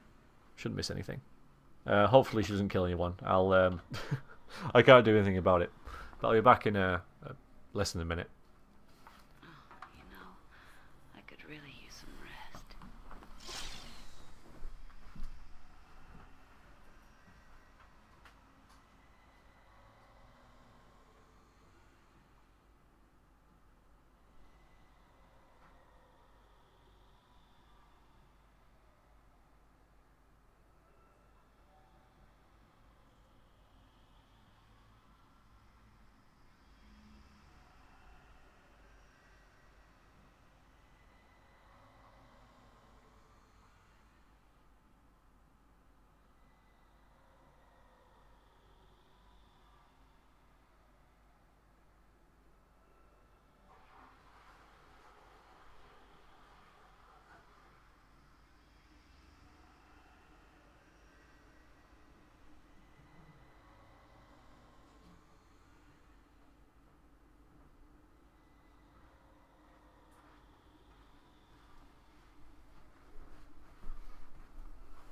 Shouldn't miss anything. Hopefully she doesn't kill anyone. I'll I can't do anything about it. But I'll be back in less than a minute. You know, I could really use some rest.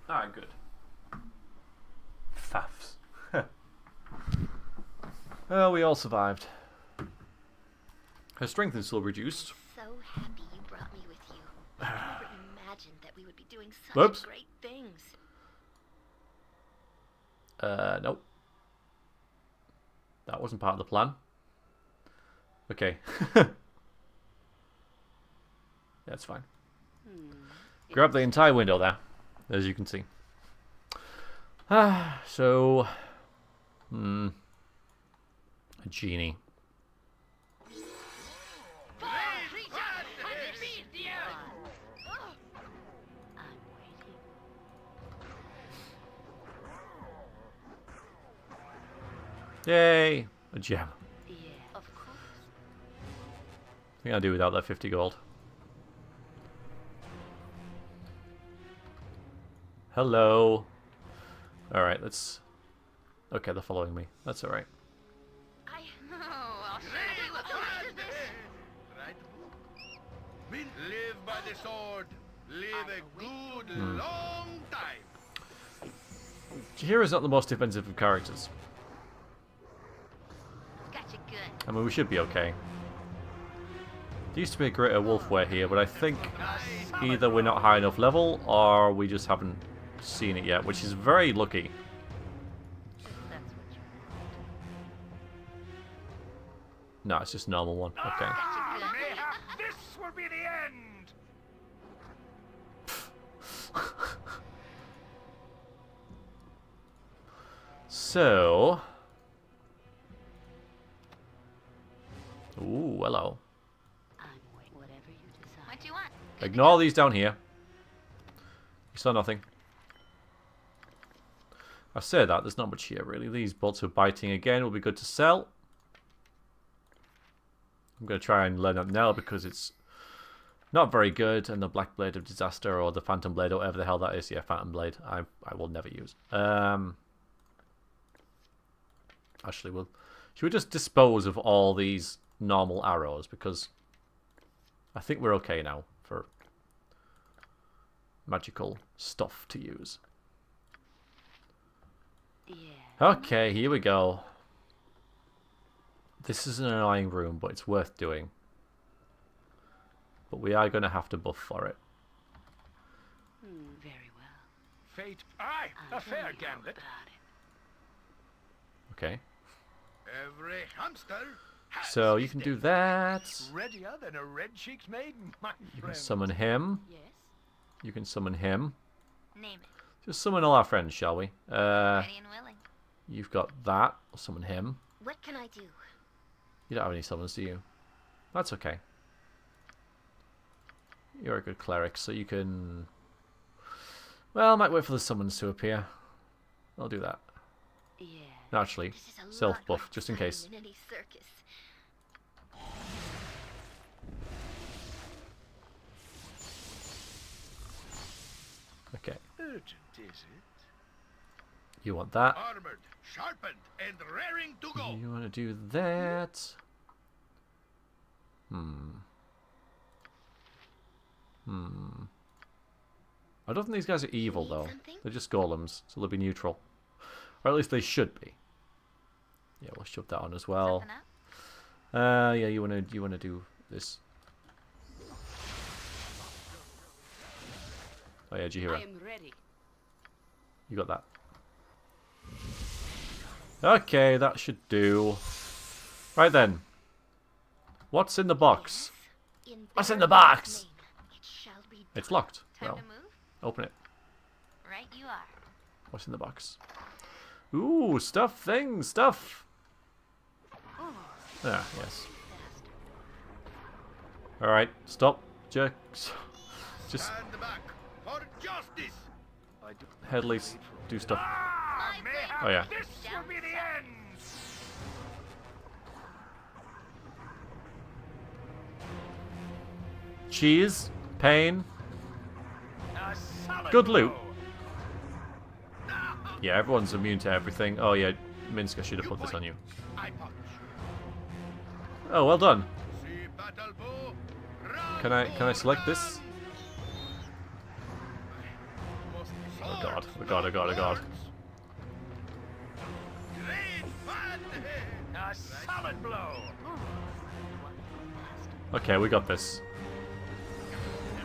Ah, good. Faffs. Well, we all survived. Her strength is still reduced. So happy you brought me with you. I never imagined that we would be doing such Whoops. great things. Nope. That wasn't part of the plan. Okay. That's fine. Grab the entire window there, as you can see. So... a genie. I'm waiting. Yay! A gem. Yeah, of course. I think I'll do without that 50 gold. Hello. Alright, let's... Okay, they're following me. That's alright. I'll show you what comes to this. Right? Live by the sword. Live a good long time. Chihira's not the most defensive of characters. Gotcha good. I mean, we should be okay. There used to be a greater wolfware here, but I think either we're not high enough level, or we just haven't seen it yet, which is very lucky. If that's what you want. No, it's just a normal one. Okay. Mayhap this will be the end. So... Ooh, hello. I'm waiting. Whatever you decide. What do you want? Ignore these down here. You saw nothing. I say that, there's not much here really. These bolts are biting again, will be good to sell. I'm going to try and learn that now because it's not very good. And the Black Blade of Disaster or the Phantom Blade or whatever the hell that is. Yeah, Phantom Blade. I will never use. Actually, should we just dispose of all these normal arrows? Because I think we're okay now for magical stuff to use. Yeah. Okay, here we go. This is an annoying room, but it's worth doing. But we are going to have to buff for it. Very well. Fate. Aye, I'll a fair tell you all gambit. about it. Okay. Every hamster has So you his can day. do that. Readier than a red-cheeked maiden, my You can friend. summon him. Yes. You can summon him. Name it. Just summon all our friends, shall we? Ready and willing. You've got that. I'll summon him. What can I do? You don't have any summons, do you? That's okay. You're a good cleric, so you can... Well, I might wait for the summons to appear. I'll do that. Yeah. No, actually, This is a lot self-buff, more just in exciting case. than any circus. Okay. Urgent, is it? You want that. Armored, sharpened, and raring to go. You want to do that. I don't think these guys are evil, though. They're just golems, so they'll be neutral. Or at least they should be. Yeah, we'll shove that on as well. Something up? Yeah, you wanna do this. Oh yeah, Jihira. I am ready. You got that. Okay, that should do. Right then. What's in the box? What's in the box? It shall be It's locked. time Well, to move. open it. Right you are. What's in the box? Ooh, stuff, things, stuff. Ah, yes. Alright, stop, jerks. Just Stand back for justice. Headleys do stuff. Mayhap Oh, yeah. this will be the end. Cheese, pain, A solid good loot. blow. Yeah, everyone's immune to everything. Oh yeah, Minsk, I should have put this on you. I punch. Oh, well done. See battle bow. Run, Can I select this? run. Oh god, oh god, oh god, oh god. Great fun. A solid blow. Okay, we got this.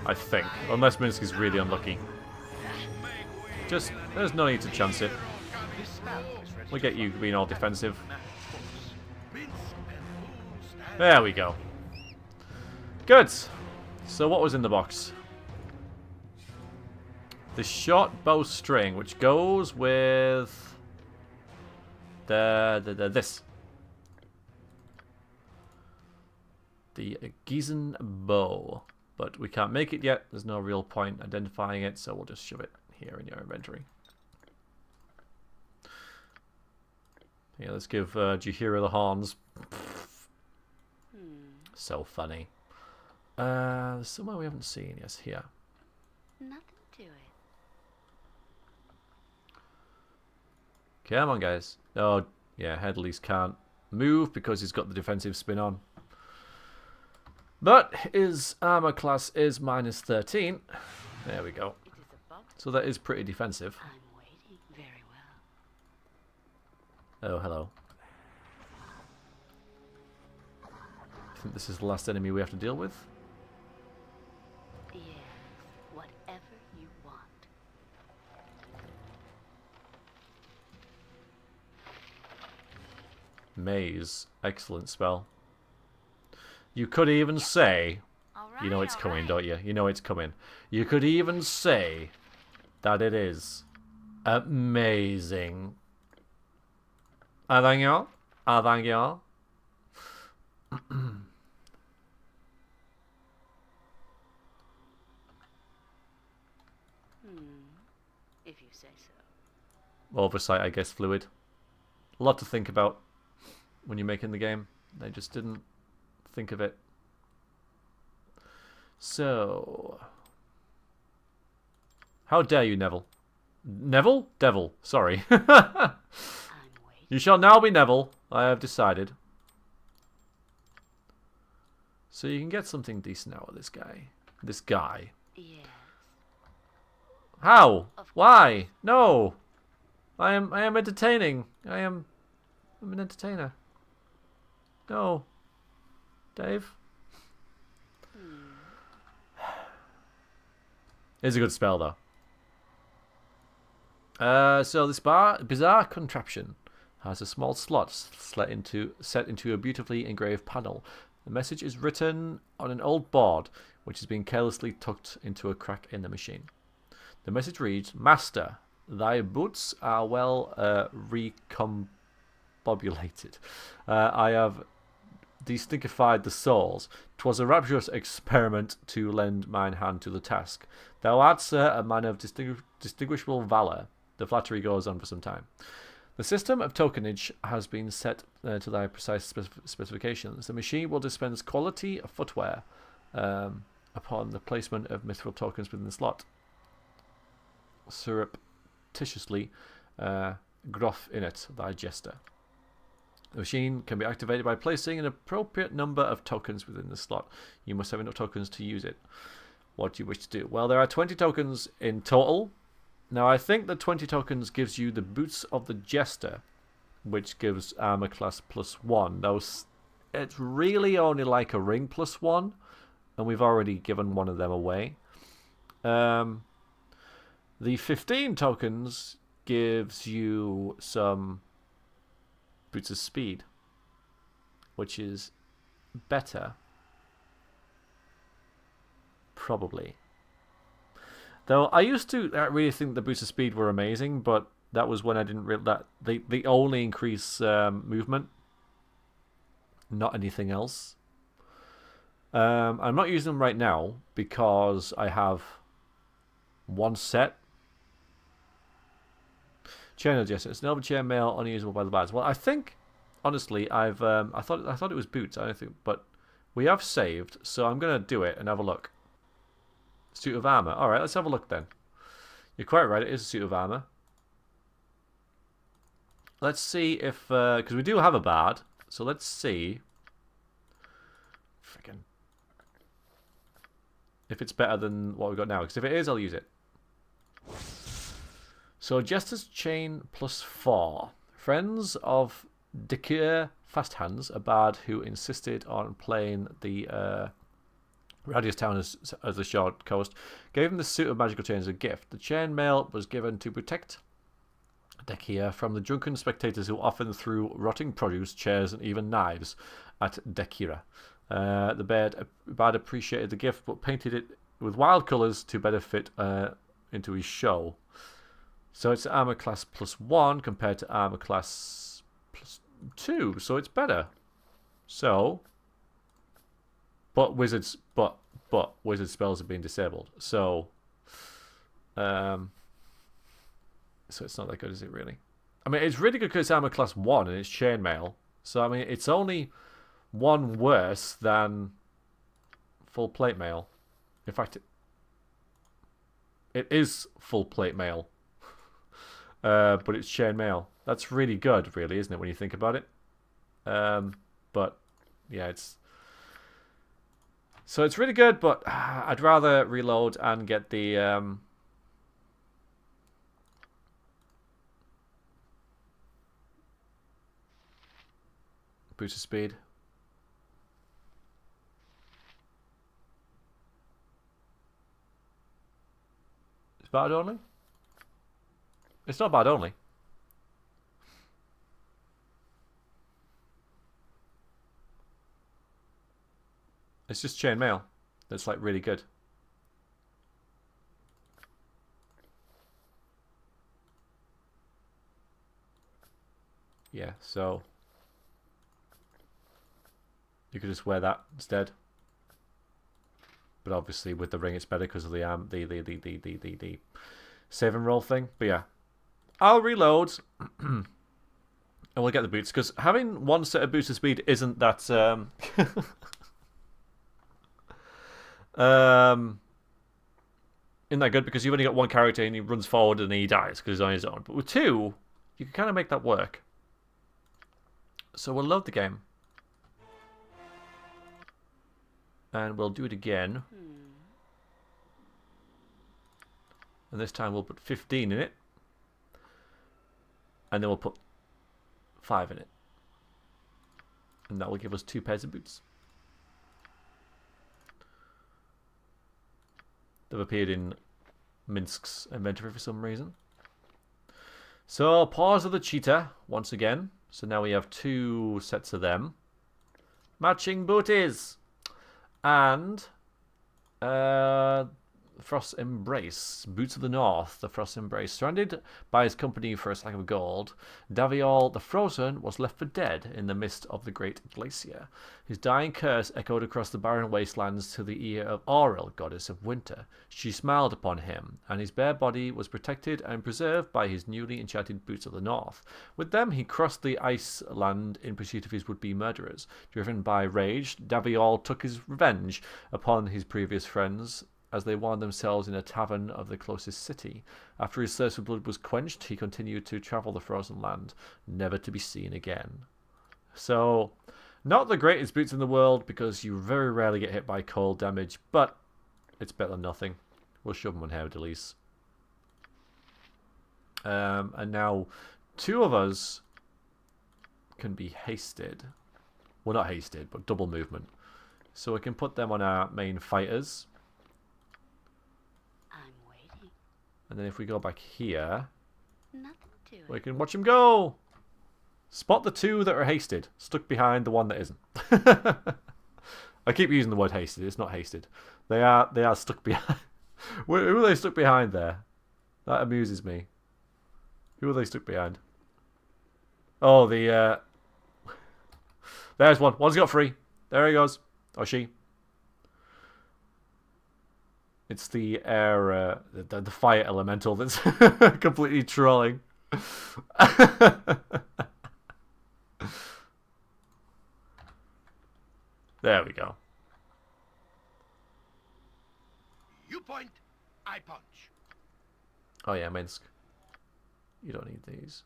I think. Unless Minsk is really unlucky. Just, there's no need to chance it. We'll get you being all defensive. There we go. Good. So what was in the box? The short bowstring, which goes with this. The Gießen bow. But we can't make it yet. There's no real point identifying it, so we'll just shove it here in your inventory. Yeah, let's give Jihira the horns. So funny. There's somewhere we haven't seen. Yes, here. Nothing to it. Come on, guys. Oh, yeah, Headley's can't move because he's got the defensive spin on. But his armor class is minus 13. There we go. It is a box. So that is pretty defensive. I'm waiting. Very well. Oh, hello. I think this is the last enemy we have to deal with. Yes, whatever you want. Maze. Excellent spell. You could even say... All right, You know it's all coming, right. don't you? You know it's coming. You could even say that it is amazing. Thank you. Thank you. If you say so. Oversight, I guess, fluid. A lot to think about when you're making the game. They just didn't think of it. So... How dare you, Neville? Neville? Devil. Sorry. I'm waiting. You shall now be Neville. I have decided. So you can get something decent out of this guy. This guy. Yes. How? Why? No. I am entertaining. I'm an entertainer. No. Dave? It's a good spell, though. So this bizarre contraption has a small slot set into a beautifully engraved panel. The message is written on an old board, which has been carelessly tucked into a crack in the machine. The message reads, "Master, thy boots are well recombobulated. I have destinkified the souls. 'Twas a rapturous experiment to lend mine hand to the task. Thou art, sir, a man of distinguishable valour." The flattery goes on for some time. "The system of tokenage has been set to thy precise specifications. The machine will dispense quality footwear upon the placement of mythical tokens within the slot. Surreptitiously, Groff in it, thy jester. The machine can be activated by placing an appropriate number of tokens within the slot. You must have enough tokens to use it. What do you wish to do? Well, there are 20 tokens in total. Now, I think the 20 tokens gives you the Boots of the Jester, which gives armor class +1. Those, it's really only like a ring +1, and we've already given one of them away. The 15 tokens gives you some Boots of Speed, which is better, probably. Though I used to really think the Boots of Speed were amazing, but that was when I didn't really that they only increase movement, not anything else. I'm not using them right now because I have one set. Chainmail Jester. It's an elven chainmail unusable by the bards. Well, I think honestly, I thought it was boots. I don't think, but we have saved, so I'm gonna do it and have a look. Suit of armor. All right, let's have a look then. You're quite right. It is a suit of armor. Let's see if because we do have a bard, so let's see. Freaking. If it's better than what we've got now, because if it is, I'll use it. So, Jester's Chain +4. Friends of Dekir Fast Hands, a bard who insisted on playing the Radius Town as the short coast, gave him the suit of magical chains as a gift. The chainmail was given to protect Dekir from the drunken spectators who often threw rotting produce, chairs, and even knives at Dekira. The bard appreciated the gift, but painted it with wild colours to better fit into his show. So it's armor class +1 compared to armor class +2, so it's better. So, but wizard spells are being disabled. So, so it's not that good, is it really? I mean, it's really good because it's armor class 1 and it's chainmail. So I mean, it's only one worse than full plate mail. In fact, it is full plate mail. But it's chainmail. That's really good, really, isn't it, when you think about it? But yeah, it's so it's really good. But I'd rather reload and get the Boost of Speed. Is bard only? It's not bad only. It's just chainmail. That's like really good. Yeah, so you could just wear that instead. But obviously with the ring it's better because of the save and roll thing. But yeah. I'll reload and we'll get the boots because having one set of boots of speed isn't that isn't that good because you've only got one character and he runs forward and he dies because he's on his own. But with two, you can kind of make that work. So we'll load the game and we'll do it again. And this time we'll put 15 in it. And then we'll put 5 in it. And that will give us 2 pairs of boots. They've appeared in Minsk's inventory for some reason. So, Paws of the Cheetah, once again. So now we have 2 sets of them. Matching booties! And Frost Embrace, Boots of the North, the Frost Embrace. Surrounded by his company for a sack of gold, Daviol the Frozen was left for dead in the midst of the great glacier. His dying curse echoed across the barren wastelands to the ear of Auril, goddess of winter. She smiled upon him, and his bare body was protected and preserved by his newly enchanted Boots of the North. With them he crossed the ice land in pursuit of his would-be murderers. Driven by rage, Daviol took his revenge upon his previous friends as they warmed themselves in a tavern of the closest city. After his thirst for blood was quenched, he continued to travel the frozen land, never to be seen again. So, not the greatest boots in the world, because you very rarely get hit by cold damage, but it's better than nothing. We'll shove them on Howdelies. And now, 2 of us can be hasted. Well, not hasted, but double movement. So we can put them on our main fighters. I'm waiting. And then if we go back here, Nothing to it. we can watch them go. Spot the 2 that are hasted, stuck behind the one that isn't. I keep using the word hasted. It's not hasted. They are stuck behind. Who are they stuck behind there? That amuses me. Who are they stuck behind? Oh, the... There's one. One's got 3. There he goes. Or she. It's the air... the fire elemental that's completely trolling. There we go. You point, I punch. Oh yeah, Minsk. You don't need these.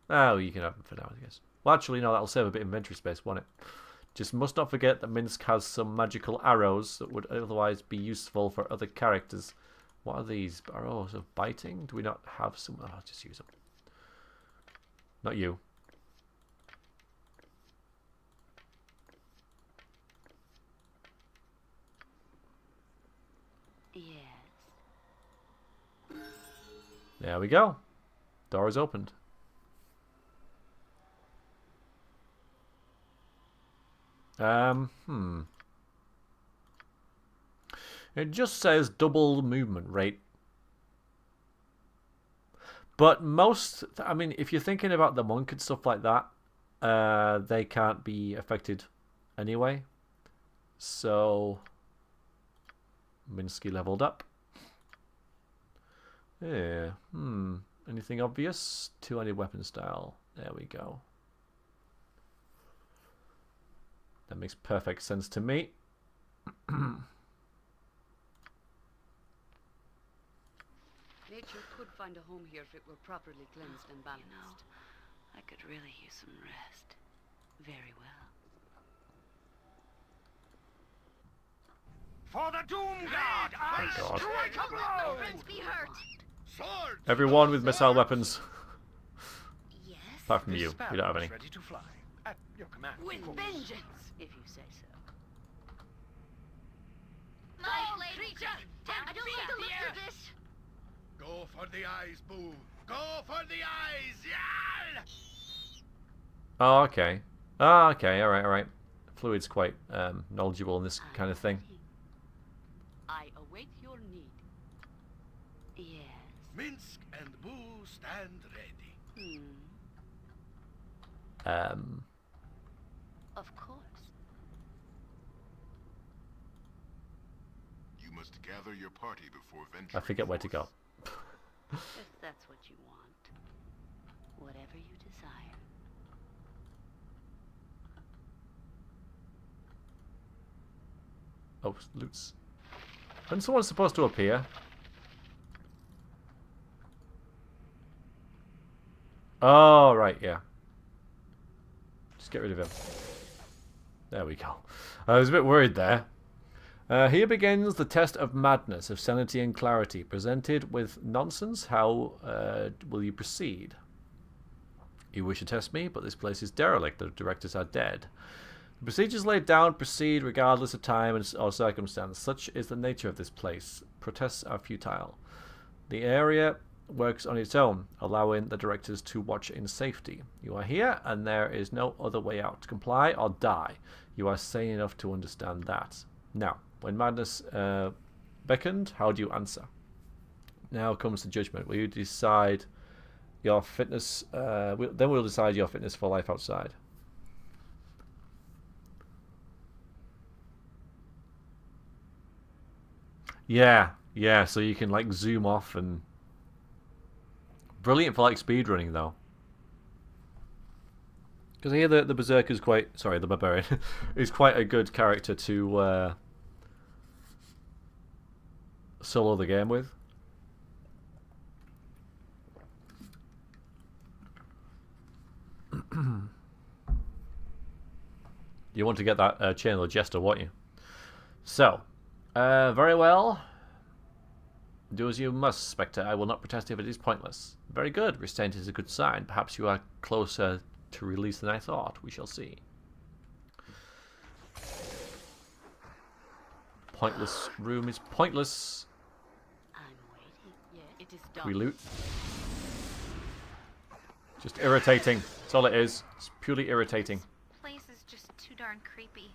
Oh, you can have them for now, I guess. Well, actually, no, that'll save a bit of inventory space, won't it? Just must not forget that Minsk has some magical arrows that would otherwise be useful for other characters. What are these? Arrows of biting? Do we not have some? Oh, I'll just use them. Not you. Yes. There we go. Door is opened. It just says double movement rate. But most, I mean, if you're thinking about the monk and stuff like that, they can't be affected anyway. So, Minsky leveled up. Yeah, anything obvious? Two-handed weapon style. There we go. That makes perfect sense to me. Nature could find a home here if it were properly cleansed and balanced. You know, I could really use some rest. Very well. For the Doom God, I God. strike a blow! Friends be hurt. Swords! Everyone with missile weapons. Yes. Apart from This you. spell You don't have is any. ready to fly. At your command. With of course. vengeance, if you say so. My creature! I don't like the look of this. Go for the eyes, Boo! Go for the eyes! Yal! Oh, okay. Oh, okay. All right. Fluid's quite knowledgeable in this kind of thing. I await your need. Yes. Minsk and Boo stand ready. Of course. You must gather your party before venturing. I forget where to go. If that's what you want. Whatever you desire. Oh, loots. When someone's supposed to appear. Oh, right, yeah. Just get rid of him. There we go. I was a bit worried there. Here begins the test of madness, of sanity and clarity. Presented with nonsense, how will you proceed? You wish to test me, but this place is derelict. The directors are dead. The procedures laid down proceed regardless of time or circumstance. Such is the nature of this place. Protests are futile. The area works on its own, allowing the directors to watch in safety. You are here, and there is no other way out. Comply or die. You are sane enough to understand that. Now, when madness beckoned, how do you answer? Now comes the judgment. Will you decide your fitness? Then we'll decide your fitness for life outside. Yeah, so you can like zoom off and brilliant for like speedrunning though. Because I hear the Berserker's the Barbarian is quite a good character to solo the game with. You want to get that chain of the jester, won't you? So, very well. Do as you must, Spectre. I will not protest if it is pointless. Very good. Restraint is a good sign. Perhaps you are closer to release than I thought. We shall see. Pointless room is pointless. I'm waiting. Yeah, it is done. We loot. Just irritating. That's all it is. It's purely irritating. Place is just too darn creepy.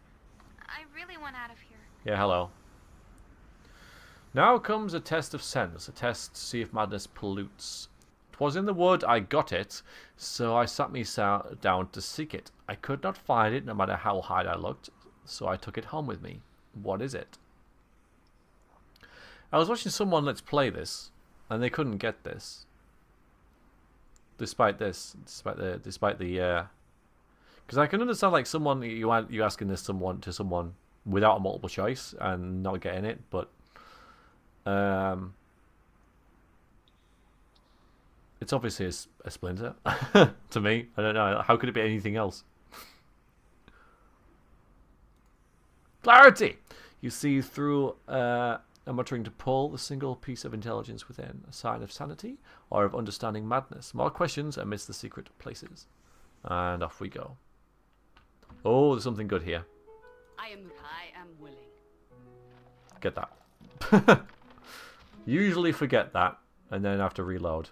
I really want out of here. Yeah, hello. Now comes a test of sense, a test to see if madness pollutes. 'Twas in the wood I got it, so I sat me down to seek it. I could not find it, no matter how hard I looked, so I took it home with me. What is it? I was watching someone let's play this, and they couldn't get this. Despite the, because I can understand like someone you asking this to someone without a multiple choice and not getting it, but it's obviously a splinter to me. I don't know. How could it be anything else? Clarity! You see through a muttering to pull the single piece of intelligence within, a sign of sanity or of understanding madness. More questions amidst the secret places. And off we go. Oh, there's something good here. I am willing. Get that. Usually forget that and then have to reload.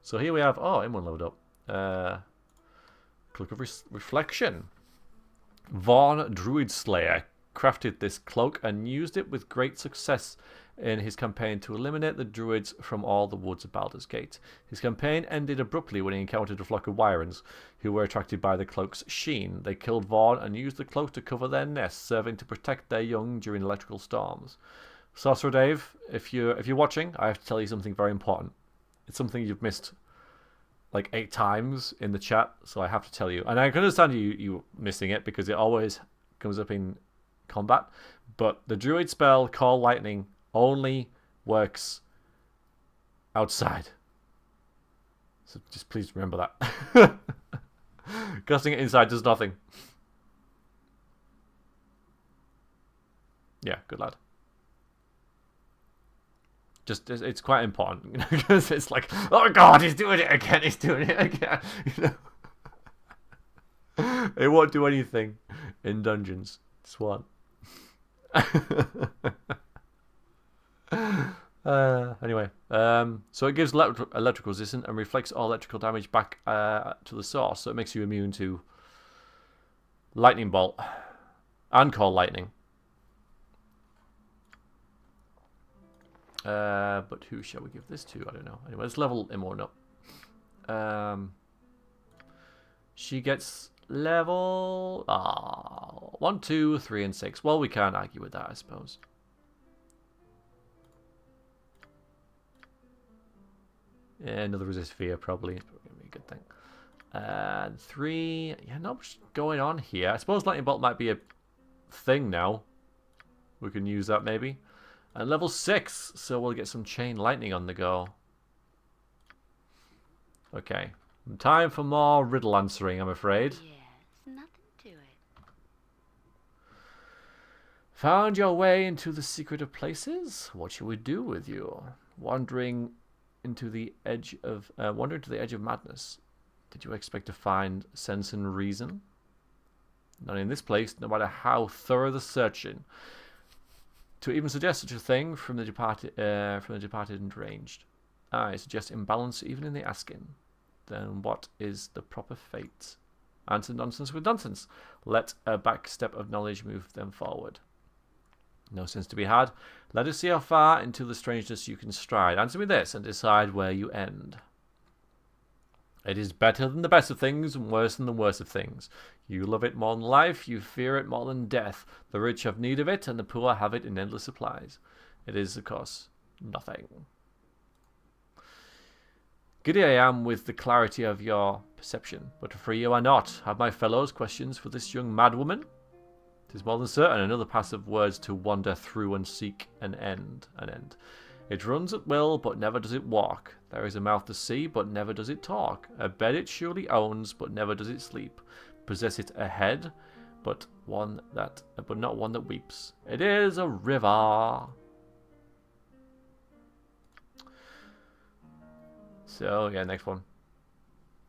So here we have, oh, M1 load up. Cloak of Reflection. Vaughn Druid Slayer crafted this cloak and used it with great success in his campaign to eliminate the druids from all the woods of Baldur's Gate. His campaign ended abruptly when he encountered a flock of Wyrens who were attracted by the cloak's sheen. They killed Vaughn and used the cloak to cover their nests, serving to protect their young during electrical storms. Sorcerer Dave, if you're watching, I have to tell you something very important. It's something you've missed like 8 times in the chat, so I have to tell you. And I can understand you missing it because it always comes up in combat. But the druid spell Call Lightning only works outside. So just please remember that. Casting it inside does nothing. Yeah, good lad. Just, it's quite important, you know, because it's like, oh god, he's doing it again, he's doing it again, you know. It won't do anything in dungeons. Swan. Anyway, so it gives electrical resistance and reflects all electrical damage back to the source, so it makes you immune to lightning bolt and Call Lightning. But who shall we give this to? I don't know. Anyway, let's level M1 up. She gets level 1, 2, 3, and 6. Well, we can't argue with that, I suppose. Yeah, another resist fear probably. It's probably gonna be a good thing. And 3. Yeah, not much going on here. I suppose lightning bolt might be a thing now. We can use that maybe. And level 6, so we'll get some chain lightning on the go. Okay. Time for more riddle answering, I'm afraid. Yes, nothing to it. Found your way into the secret of places? What shall we do with you? Wandering to the edge of madness. Did you expect to find sense and reason? Not in this place, no matter how thorough the searching. To even suggest such a thing from the departed and deranged. I suggest imbalance even in the asking. Then what is the proper fate? Answer nonsense with nonsense. Let a back step of knowledge move them forward. No sense to be had. Let us see how far into the strangeness you can stride. Answer me this and decide where you end. It is better than the best of things and worse than the worst of things. You love it more than life, you fear it more than death. The rich have need of it, and the poor have it in endless supplies. It is, of course, nothing. Giddy I am with the clarity of your perception, but free you are not. Have my fellows questions for this young madwoman? 'Tis more than certain another pass of words to wander through and seek an end. It runs at will, but never does it walk. There is a mouth to see, but never does it talk. A bed it surely owns, but never does it sleep. Possess it a head, but not one that weeps. It is a river. So yeah, next one.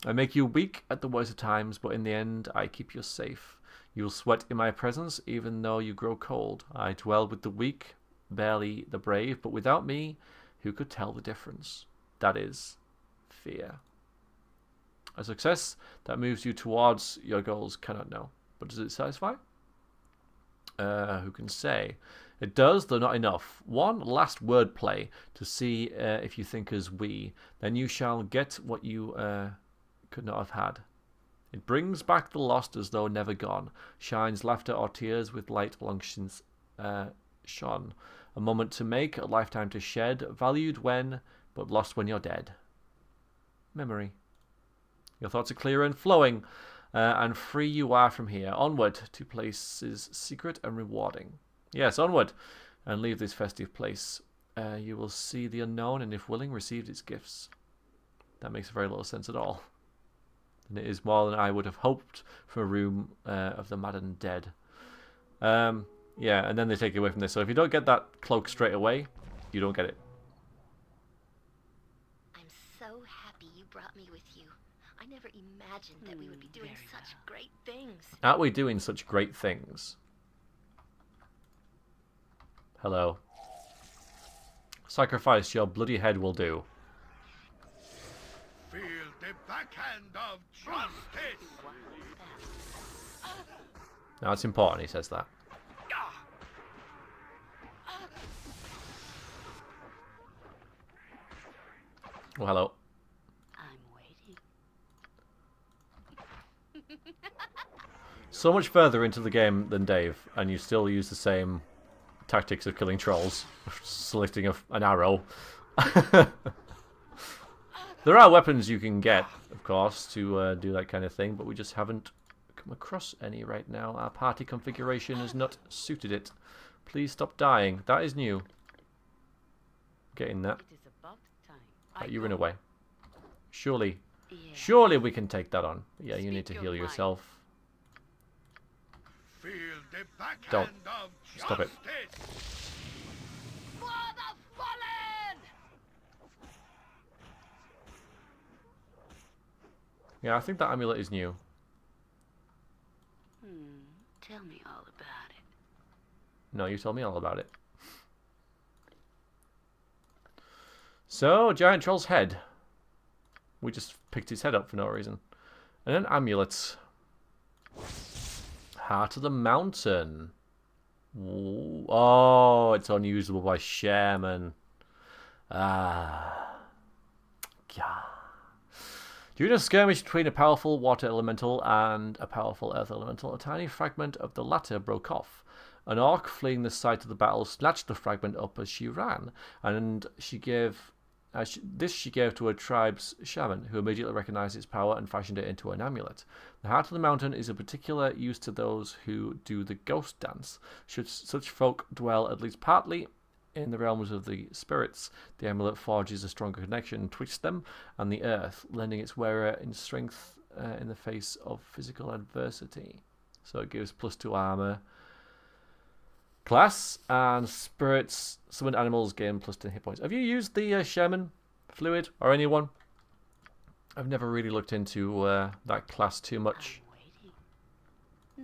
I make you weak at the worst of times, but in the end I keep you safe. You will sweat in my presence, even though you grow cold. I dwell with the weak, barely the brave, but without me, who could tell the difference? That is fear. A success that moves you towards your goals cannot know. But does it satisfy? Who can say? It does, though not enough. One last wordplay to see if you think as we. Then you shall get what you could not have had. It brings back the lost as though never gone. Shines laughter or tears with light long since shone. A moment to make, a lifetime to shed. Valued when, but lost when you're dead. Memory. Your thoughts are clear and flowing, and free you are from here. Onward to places secret and rewarding. Yes, onward, and leave this festive place. You will see the unknown, and if willing, receive its gifts. That makes very little sense at all. And it is more than I would have hoped for a room of the maddened dead. Yeah, and then they take it away from this. So if you don't get that cloak straight away, you don't get it. I'm so happy you brought me with you. I never imagined that we would be doing such great things. Aren't we doing such great things? Hello. Sacrifice your bloody head will do. Feel the backhand of justice. Now it's important he says that. Well, hello. I'm waiting. So much further into the game than Dave, and you still use the same tactics of killing trolls, selecting an arrow. There are weapons you can get, of course, to do that kind of thing, but we just haven't come across any right now. Our party configuration has not suited it. Please stop dying. That is new. Getting that. It is about time. Right, you run away. Surely. Yeah. Surely we can take that on. Yeah, you Speak need to your heal mind. yourself. Feel the backhand Don't. of justice. Stop it. For the fallen! Yeah, I think that amulet is new. Tell me all about it. No, you tell me all about it. So, giant troll's head. We just picked its head up for no reason. And an amulet. Heart of the mountain. Ooh. Oh, it's unusable by shaman. Ah. Yeah. During a skirmish between a powerful water elemental and a powerful earth elemental, a tiny fragment of the latter broke off. An orc fleeing the site of the battle snatched the fragment up as she ran, and she gave to a tribe's shaman, who immediately recognized its power and fashioned it into an amulet. The heart of the mountain is a particular use to those who do the ghost dance. Should such folk dwell at least partly in the realms of the spirits, the amulet forges a stronger connection betwixt them and the earth, lending its wearer in strength in the face of physical adversity. So it gives +2 armor class, and spirits summoned animals gain +10 hit points. Have you used the shaman fluid, or anyone? I've never really looked into that class too much. I'm waiting.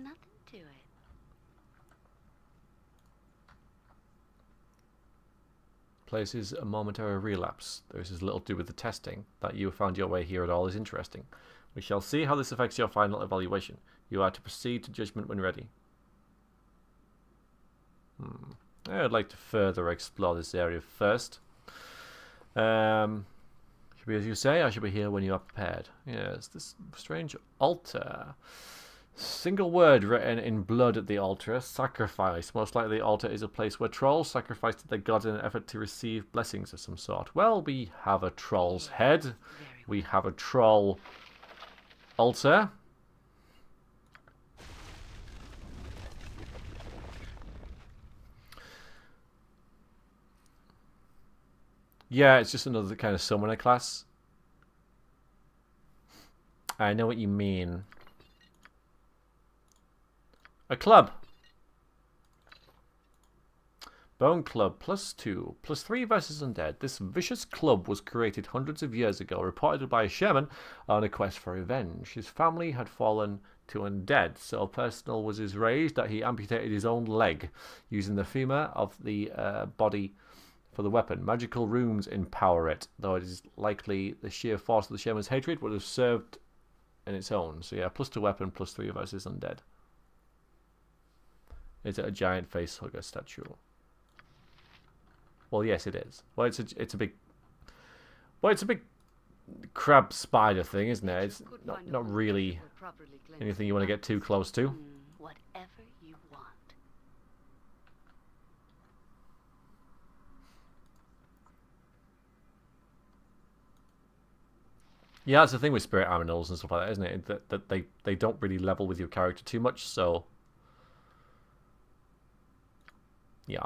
Nothing to it. Places a momentary relapse. This is little to do with the testing. That you found your way here at all is interesting. We shall see how this affects your final evaluation. You are to proceed to judgment when ready. I would like to further explore this area first. Should be as you say, I should be here when you are prepared. Yes, this strange altar. Single word written in blood at the altar. Sacrifice. Most likely the altar is a place where trolls sacrifice to their gods in an effort to receive blessings of some sort. Well, we have a troll's head. We have a troll altar. Yeah, it's just another kind of summoner class. I know what you mean. A club. Bone Club, +2, +3 versus undead. This vicious club was created hundreds of years ago, reported by a shaman on a quest for revenge. His family had fallen to undead, so personal was his rage that he amputated his own leg, using the femur of the body for the weapon. Magical runes empower it, though it is likely the sheer force of the shaman's hatred would have served in its own. So yeah, +2 weapon, +3 versus undead. Is it a giant face hugger statue? Well, yes, it is. Well, it's a big crab spider thing, isn't it? It's not really anything you want to get too close to. Whatever you want. Yeah, that's the thing with spirit animals and stuff like that, isn't it? That they don't really level with your character too much, so yeah.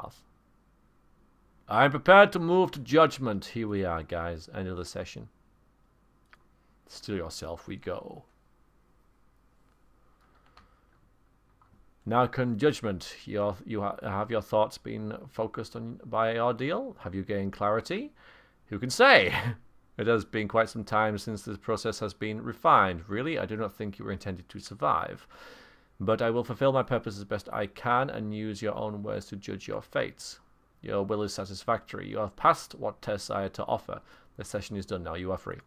I'm prepared to move to judgment. Here we are, guys. End of the session. Still yourself we go. Now can judgment. Have your thoughts been focused on by ordeal? Have you gained clarity? Who can say? It has been quite some time since this process has been refined. Really, I do not think you were intended to survive. But I will fulfill my purpose as best I can and use your own words to judge your fates. Your will is satisfactory. You have passed what tests I had to offer. The session is done now. You are free.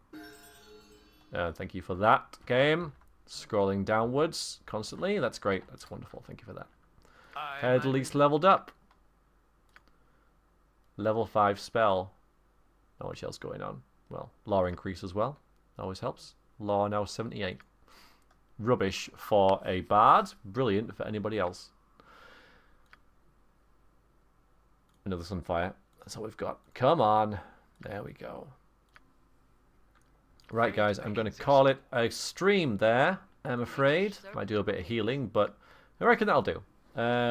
Thank you for that, game. Scrolling downwards constantly. That's great. That's wonderful. Thank you for that. Head at least leveled up. Level 5 spell. Not much else going on. Well, law increase as well. Always helps. Law now 78. Rubbish for a bard. Brilliant for anybody else. Another Sunfire. That's all we've got. Come on. There we go. Right, guys. I'm going to call it a stream there, I'm afraid. Might do a bit of healing, but I reckon that'll do.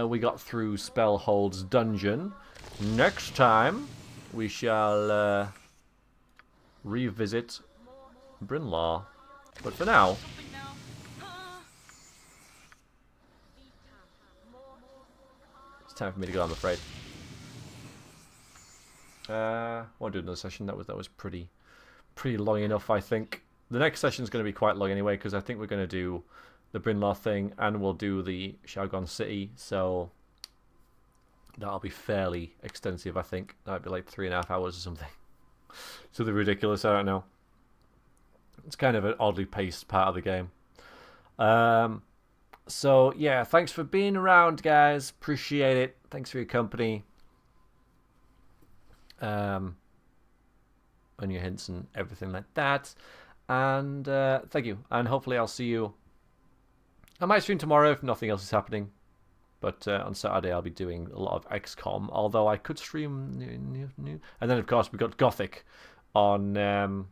We got through Spellhold's dungeon. Next time, we shall revisit Brynlaw. But for now... it's time for me to go, I'm afraid. I won't do another session. That was pretty long enough, I think. The next session is going to be quite long anyway, because I think we're going to do the Brynlaw thing, and we'll do the Shaogon City, so that'll be fairly extensive, I think. That'll be like 3.5 hours or something. Something ridiculous, I don't know. It's kind of an oddly paced part of the game. So, yeah, thanks for being around, guys. Appreciate it. Thanks for your company. On your hints and everything like that. And thank you. And hopefully I'll see you. I might stream tomorrow if nothing else is happening. But on Saturday I'll be doing a lot of XCOM. Although I could stream new. And then of course we got Gothic on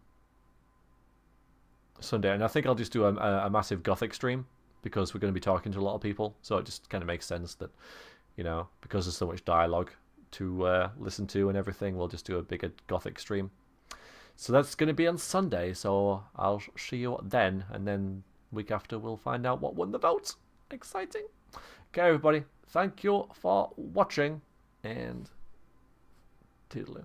Sunday. And I think I'll just do a massive Gothic stream. Because we're going to be talking to a lot of people. So it just kind of makes sense that, you know, because there's so much dialogue to listen to and everything, we'll just do a bigger Gothic stream. So that's going to be on Sunday, so I'll see you then, and then week after we'll find out what won the vote. Exciting. Okay, everybody, thank you for watching, and toodaloo.